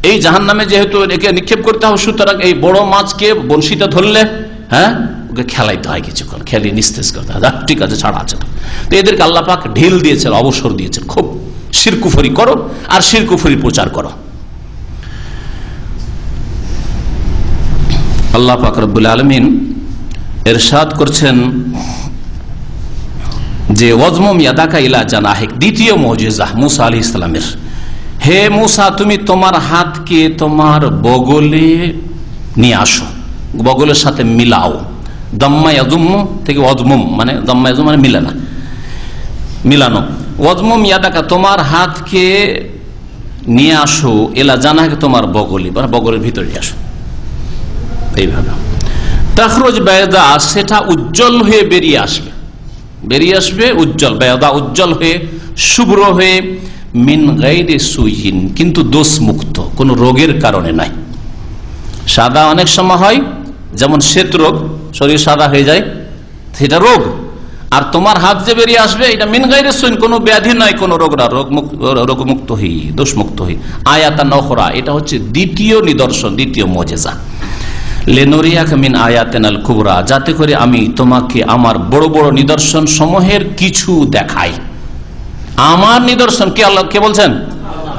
এই জাহান্নামে যেহেতু একে নিক্ষেপ করতে হবে, সুতরাং এই বড় মাছকে বনশিতে ধরলে ওকে খেলাইতে হয়, কিছুক্ষণ খেলিয়ে নিস্তেজ করতে হয়, ঠিক আছে ছাড়া আছে। তো এদেরকে আল্লাহ পাক ঢিল দিয়েছেন, অবসর দিয়েছেন, খুব শিরকুফরি করো আর শিরকুফরি প্রচার করো। আল্লাহ পাক রব্বুল আলামিন ইরশাদ করছেন যে ওয়াজমুম ইয়াদাকা ইলা জানাহিক, দ্বিতীয় মুজিজা মুসা আলাইহিস সালামের। হে মুসা, তুমি তোমার হাতকে তোমার বগলে নিয়ে আসো, বগলের সাথে মিলাও। দাম্মা ইয়াদুম্মু থেকে ওয়াজমুম, মানে দাম্মা ইয়াদুম মানে মিলানো। ওয়াজমুম ইয়াদাকা, তোমার হাতকে নিয়ে আসো, এলা জানাহিক, তোমার বগলে, মানে বগলের ভিতরে নিয়ে আসো। এইভাবে তাখরুজ বায়দা, সেটা উজ্জ্বল হয়ে বেরিয়ে আসবে উজ্জ্বল, বায়দা উজ্জ্বল হয়ে, শুভ্র হয়ে, মিন গায়রি সুইন, কিন্তু দোষ মুক্ত, কোনো রোগের কারণে নাই। সাদা অনেক সময় হয়, যেমন শ্বেত রোগ, শরীর সাদা হয়ে যায়, সেটা রোগ। আর তোমার হাত যে বেরিয়ে আসবে, এটা মিন গায়রি সুইন, কোনো ব্যাধি নাই, কোনো রোগ না, রোগমুক্ত হই, দোষমুক্ত হই। আয়াতান উখরা, এটা হচ্ছে দ্বিতীয় নিদর্শন, দ্বিতীয় মুজিজা। লেনুরিয়াকা মিন আয়াতিনাল কুবরা, যাতে করে আমি তোমাকে আমার বড় বড় নিদর্শন সমূহের কিছু দেখাই। আমার নিদর্শন কে? আল্লাহ কে বলছেন?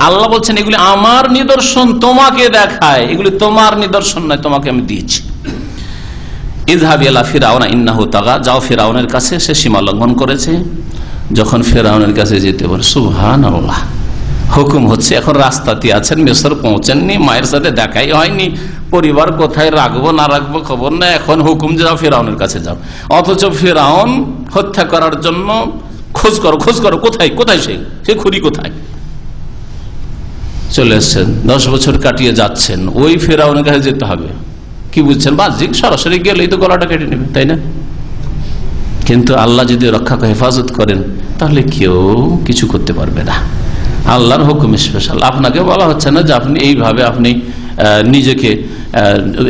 আল্লাহ বলছেন এগুলি আমার নিদর্শন, তোমাকে দেখায়। এগুলি তোমার নিদর্শন নয়, তোমাকে আমি দিয়েছি। ইযহাবি ইলা ফিরআউনা ইন্নাহু তাগা, যাও ফিরআউনের কাছে, সে সীমা লঙ্ঘন করেছে। যখন ফিরআউনের কাছে যেতে বলে, সুবহানাল্লাহ, হুকুম হচ্ছে, এখন রাস্তাতে আছেন, মিশর পৌঁছেননি, মায়ের সাথে দেখাই হয়নি, পরিবার কোথায় রাখবো না রাখবো খবর না, এখন হুকুম যাও ফিরআউনের কাছে যাও। অথচ ফিরআউন হত্যা করার জন্য খোঁজ করো, কোথায় সে খুরি কোথায়? চলে এসছেন, 10 বছর কাটিয়ে যাচ্ছেন, ওই ফিরআউনের কাছে যেতে হবে। কি বুঝছেন? বাহ্যিক, সরাসরি গেলেই তো গলাটা কেটে নেবে, তাই না? কিন্তু আল্লাহ যদি রক্ষা হেফাজত করেন, তাহলে কেউ কিছু করতে পারবে না। আল্লাহর হুকুম স্পেশাল। আপনাকে বলা হচ্ছে না যে আপনি এইভাবে আপনি নিজেকে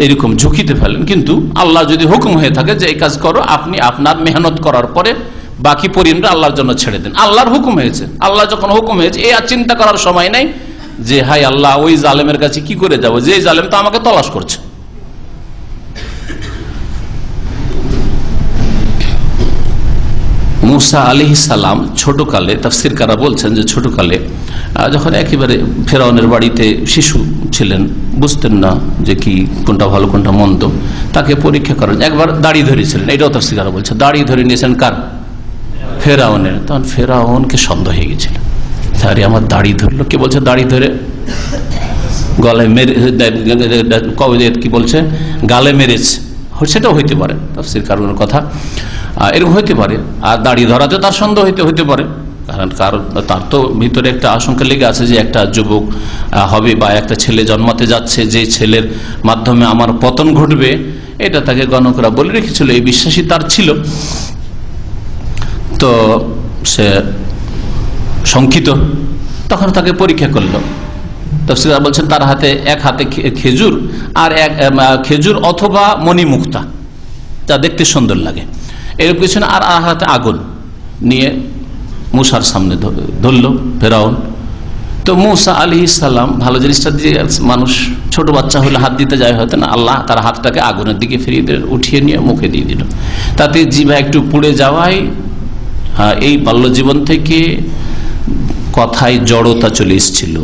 এরকম ঝুঁকিতে ফেলেন, কিন্তু আল্লাহ যদি হুকুম হয়ে থাকে যে এই কাজ করো, আপনি আপনার মেহনত করার পরে বাকি পরিণামটা আল্লাহর জন্য ছেড়ে দেন। আল্লাহর হুকুম হয়েছে, আল্লাহ যখন হুকুম হয়েছে, এই আর চিন্তা করার সময় নাই যে হাই আল্লাহ ওই জালেমের কাছে কি করে যাব, যে জালেম তো আমাকে তলাশ করছে। মুসা আলাইহিস সালাম ছোটকালে, তাফসীরকাররা বলছেন যে ছোটকালে যখন একেবারে ফেরাউনের বাড়িতে শিশু ছিলেন, বুঝতেন না যে কি কোনটা ভালো কোনটা মন্দ, তাকে পরীক্ষা করেন। একবার দাড়ি ধরেছিলেন, এটাও তাফসীরকাররা বলছে, দাড়ি ধরে নিয়েছেন কার? ফেরাউনের। তখন ফেরাউনকে সন্দেহ হয়ে গেছিল, আরে আমার দাড়ি ধরলো, কে বলছে দাড়ি ধরে গলায় মেরে, কি বলছে গালে মেরেছে, সেটাও হইতে পারে, তাফসীরকারদের কথা এরকম হইতে পারে। আর দাড়ি ধরাতে তার সন্দেহ হইতে পারে, কারণ তার তো ভিতরে একটা আশঙ্কা লেগে আছে যে একটা যুবক হবে বা একটা ছেলে জন্মাতে যাচ্ছে, যে ছেলের মাধ্যমে আমার পতন ঘটবে, এটা তাকে গণকরা বলে রেখেছিল, এই বিশ্বাসই তার ছিল। তো সে শঙ্কিত, তখন তাকে পরীক্ষা করলো। তাফসীরকার বলছেন তার হাতে এক হাতে খেজুর, আর খেজুর অথবা মণিমুক্তা, যা দেখতে সুন্দর লাগে, এর পিছনে আর হাতে আগুন নিয়ে মুসার সামনে ধরল ফেরাউন। তো মুসা আলাইহিস সালাম, ভালো জিনিসটা দিয়ে মানুষ ছোট বাচ্চা হলে হাত দিতে যায় হয়তো না, আল্লাহ তার হাতটাকে আগুনের দিকে ফিরিয়ে দিয়ে উঠিয়ে নিয়ে মুখে দিয়ে দিল। তাতে জিভা একটু পুড়ে যাওয়ায় এই বাল্য জীবন থেকে কথায় জড়তা চলে এসেছিল,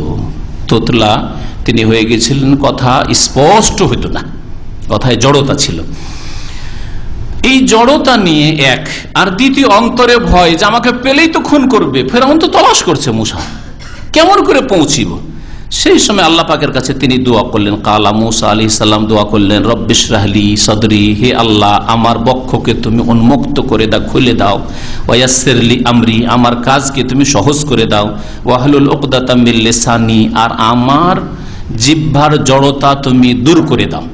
তোতলা তিনি হয়ে গেছিলেন, কথা স্পষ্ট হইতো না, কথায় জড়তা ছিল। এই জড়তা নিয়ে এক, আর দ্বিতীয় অন্তরে ভয় যে আমাকে পেলেই তো খুন করবে। ফেরাউন তো তলাশ করছে মুসা, কেমন করে পৌঁছিব। সেই সময় আল্লাহ পাকের কাছে তিনি দোয়া করলেন। কালা মুসা আলাইহিস সালাম দোয়া করলেন, রব্বিশ রাহলি সদরি, হে আল্লাহ আমার বক্ষকে তুমি উন্মুক্ত করে দাও, খুলে দাও। ওয়ায়াসসিরলি আমরি, আমার কাজকে তুমি সহজ করে দাও। ওয়াহলুল উকদাতাম মিন লিসানি, আর আমার জিহ্বার জড়তা তুমি দূর করে দাও।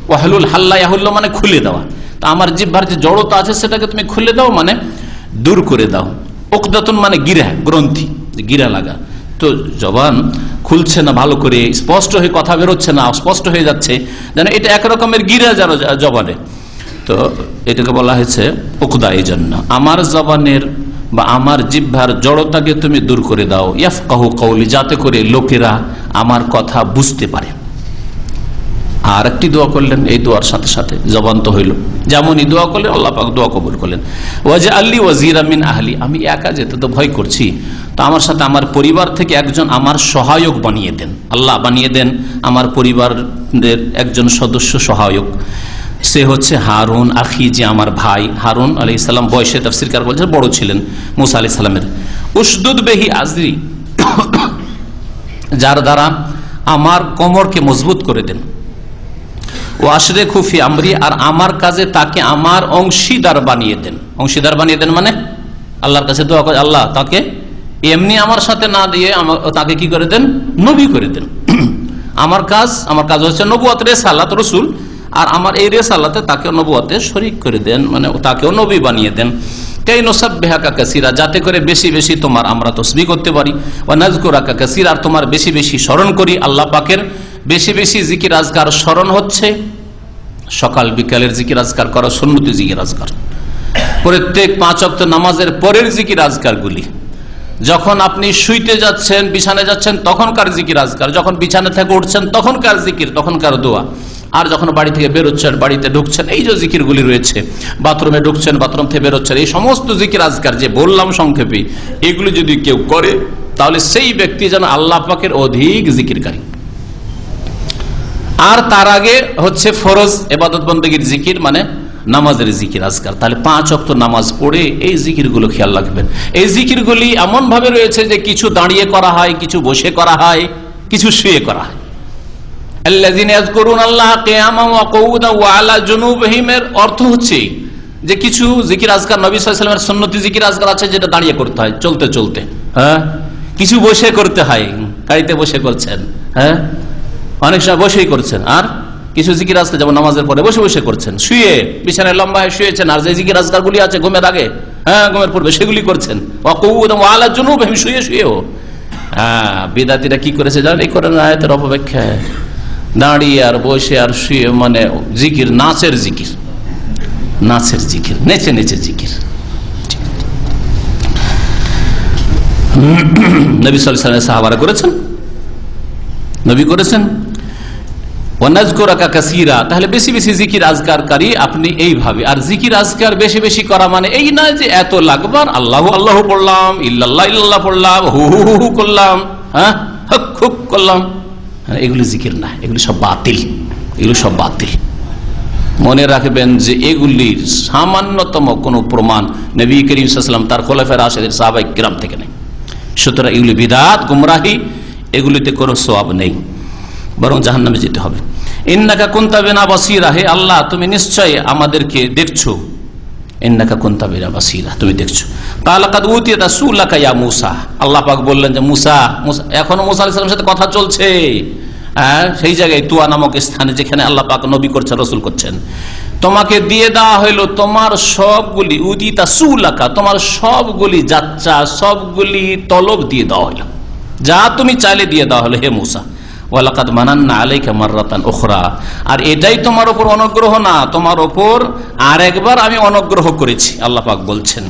ওয়াহলুল হাল্লা ইয়াহুল্লু মানে খুলে দেওয়া, তা আমার জিহ্বার যে জড়তা আছে সেটাকে তুমি খুলে দাও মানে দূর করে দাও। উকদাতুন মানে গিরা, গ্রন্থি, গিরা লাগা। তো জবান খুলছে না ভালো করে, স্পষ্ট হয়ে কথা বেরোচ্ছে না, স্পষ্ট হয়ে যাচ্ছে, যেন এটা একরকমের গিরা যেন জবানে। তো এটাকে বলা হয়েছে উকদা। এই জন্য আমার জবানের বা আমার জিহ্বার জড়তাকে তুমি দূর করে দাও। ইয়াফকাহু কওলি, যাতে করে লোকেরা আমার কথা বুঝতে পারে। আর একটি দোয়া করলেন, এই দোয়ার সাথে সাথে জবান তো হইল, যেমনই দোয়া করলেন আল্লাহ পাক দোয়া কবুল করলেন। ওয়াজআলনি ওয়াজিরা মিন আহলি, আমি একা যেতে তো ভয় করছি, তো আমার সাথে আমার পরিবার থেকে একজন আমার সহায়ক বানিয়ে দেন। আল্লাহ বানিয়ে দেন আমার পরিবারের একজন সদস্য সহায়ক, সে হচ্ছে হারুন আখি, যে আমার ভাই হারুন আলাইহিস সালাম। বয়সে তাফসীরকার বলছেন বড় ছিলেন মুসা আলাইহিস সালামের। উশদুদ বিহি আজরি, যার দ্বারা আমার কোমরকে মজবুত করে দেন। ও আশরে খুফি আমরি, আর আমার কাজে তাকে আমার অংশীদার বানিয়ে দেন। অংশীদার বানিয়ে দেন মানে আল্লাহর কাছে দোয়া করে, আল্লাহ তাকে এমনি আমার সাথে না দিয়ে তাকে কি করে দেন, নবী করে দেন। আমার কাজ হচ্ছে নবুয়ত, রেসালাত, রসুল, আর আমার এই রেসালাতে তাকে নবুয়তে শরীক করে দেন, মানে তাকেও নবী বানিয়ে দেন। কাই নুসাব্বিহাকা কাসীরা, যাতে করে বেশি বেশি তোমার আমরা তাসবিহ করতে পারি। ওয়া নাযকুরাকা কাসীরা, আর তোমার বেশি বেশি স্মরণ করি। আল্লাহ পাকের বেশি বেশি জিকির আজকার স্মরণ হচ্ছে, সকাল বিকালের জিকির আজকার করা সুন্নতি জিকির আজকার, প্রত্যেক 5 ওয়াক্ত নামাজের পরের জিকির আজকার গুলি। যখন আপনি শুইতে যাচ্ছেন, বিছানায় যাচ্ছেন তখনকার জিকির আজকার, যখন বিছানা থেকে উঠছেন তখনকার জিকির, তখনকার দোয়া, আর যখন বাড়ি থেকে বেরোচ্ছেন, বাড়িতে ঢুকছেন, এই যে জিকিরগুলি রয়েছে, বাথরুমে ঢুকছেন, বাথরুম থেকে বেরোচ্ছেন, এই সমস্ত জিকির আজকার যে বললাম সংক্ষেপে, এগুলি যদি কেউ করে তাহলে সেই ব্যক্তি যেন আল্লাহ পাকের অধিক জিকিরকারী। আর তার আগে হচ্ছে ফরজ ইবাদত বন্দেগীর জিকির, মানে নামাজের জিকির আজকার। তাহলে 5 ওয়াক্ত নামাজ পড়ে এই জিকিরগুলো খেয়াল রাখবেন। এই জিকিরগুলি এমন ভাবে রয়েছে যে কিছু দাঁড়িয়ে করা হয়, কিছু বসে করা হয়, কিছু শুয়ে করা হয়। আল্লাযীনা ইয়াযকুরুনাল্লাহা কিয়ামান ওয়া কুউদান ওয়া আলা জুনুবিহিম, এর অর্থ হচ্ছে যে কিছু জিকির আজকার নবী সাল্লাল্লাহু আলাইহি ওয়াসাল্লামের সুন্নতি জিকির আজকার আছে যেটা দাঁড়িয়ে করতে হয়, চলতে চলতে। হ্যাঁ, কিছু বসে করতে হয়, গাড়িতে বসে করছেন, হ্যাঁ অনেক সময় বসেই করছেন। আর কিছু জিকির আজকার যেমন নামাজের পরে বসে বসে করছেন, শুয়ে বিছানায় লম্বা হয়ে শুয়েছেন। আর যে জিকির আজকার গুলি আছে ঘুমের আগে, হ্যাঁ ঘুমের পূর্বে, সেগুলি করছেন। ওয়া কুউদান ওয়া আলা জুনুবিহিম, শুয়ে শুয়েও। হ্যাঁ, বিদাতিরা কি করেছে জানেন? এই কোরআন আয়াতের অপব্যাখ্যায় দাঁড়িয়ে আর বসে আর শুয়ে মানে জিকির, নাচের জিকির, নাচের জিকির, নেচে নেচে জিকির। নবী সাল্লাল্লাহু আলাইহি ওয়াসাল্লাম সাহাবারা করেছেন, নবী করেছেন। ওয়া নাযকুরাকা কাসীরা, তাহলে বেশি বেশি জিকির আজকারকারী আপনি এইভাবে। আর জিকির আজকার বেশি বেশি করা মানে এই না যে এত লাগবার আল্লাহু আল্লাহু পড়লাম, ইল্লাল্লাহ ইল্লাল্লাহ পড়লাম, হু হু হু করলাম, হ্যাঁ হক হুক করলাম, এগুলি জিকির না, এগুলি সব বাতিল, এগুলি সব বাতিল। মনে রাখবেন যে এগুলির সামান্যতম কোনো প্রমাণ নবী করিম সাল্লাল্লাহু আলাইহি ওয়াসাল্লাম তার খোলাফায়ে রাশিদিন সাহাবায়ে কিরাম থেকে নেই। সুতরাং এগুলি বিদআত, গুমরাহি, এগুলিতে কোনো সওয়াব নেই, বরং জাহান্নামে যেতে হবে। ইন্নাকা কুনতা বিনা বাসীরা, হে আল্লাহ তুমি নিশ্চয়ই আমাদেরকে দেখছো। ইন্নাকা কুনতা বিনা বাসীরা, তুমি দেখছো। ক্বালা কাদ উতিয়া সুলাকা ইয়া মূসা, আল্লাহ পাক বললেন যে মূসা, এখনো মূসা আলাইহিস সালামের সাথে কথা চলছে। সেই জায়গায় তুয়া নামক স্থানে, যেখানে আল্লাহ পাক নবী করছেন, রসুল করছেন, তোমাকে দিয়ে দেওয়া হইলো তোমার সবগুলি, উদিতা সুলাকা, তোমার সবগুলি যাচ্ছা, সবগুলি তলব দিয়ে দেওয়া হইলো, যা তুমি চাইলে দিয়ে দেওয়া হলো হে মূসা। ওয়ালাকাদ মানান্না আলাইকা মাররাতান উখরা, আর এটাই তোমার উপর অনুগ্রহ না, তোমার উপর আরেকবার আমি অনুগ্রহ করেছি, আল্লাহ পাক বলছেন।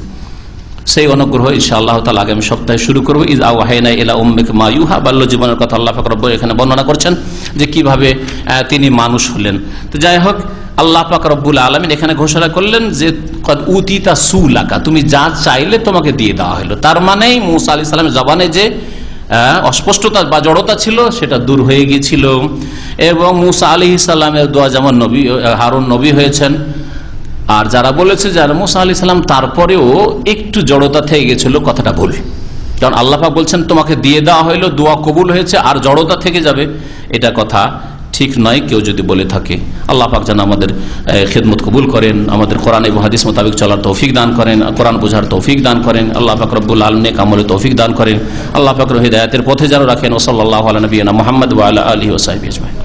সেই অনুগ্রহ ইনশাআল্লাহ তাআলা আগামী সপ্তাহে শুরু করব। ইয আওহাইনা ইলা উম্মিকা মা ইউহা, বাল্য জীবনের কথা আল্লাহ পাক রব্বুল এখানে বর্ণনা করছেন যে কিভাবে তিনি মানুষ হলেন। তো যাই হোক, আল্লাহ পাক রব্বুল আলামিন এখানে ঘোষণা করলেন যে কদ উতিতা সুলাকা, তুমি যা চাইলে তোমাকে দিয়ে দেওয়া হলো। তার মানেই মূসা আলাইহিস সালামের জবানে যে অস্পষ্টতা বা জড়তা ছিল সেটা দূর হয়ে গিয়েছিল। এবং মুসা আলাইহিস সালামের দোয়া যেমন নবী হারুন নবী হয়েছেন, আর যারা বলেছে যারা মুসা আলাইহিস সালাম তারপরেও একটু জড়তা থেকে গেছিল, কথাটা ভুল। কারণ আল্লাহ পাক বলছেন তোমাকে দিয়ে দেওয়া হইলো, দোয়া কবুল হয়েছে, আর জড়তা থেকে যাবে, এটা কথা ঠিক নয় কেউ যদি বলে থাকে। আল্লাহ পাক যেন আমাদের খেদমত কবুল করেন, আমাদের কোরআন এবং হাদিস মোতাবেক চলার তৌফিক দান করেন, কোরআন বোঝার তৌফিক দান করেন। আল্লাহ পাক রব্বুল আলামিন নেক আমলে তৌফিক দান করেন। আল্লাহ পাক হিদায়াতের পথে যেন রাখেন। ওয়া সাল্লাল্লাহু আলা নবিয়িনা মুহাম্মদ ওয়া আলা আলিহি ওয়া সাহবিহি আজমাইন।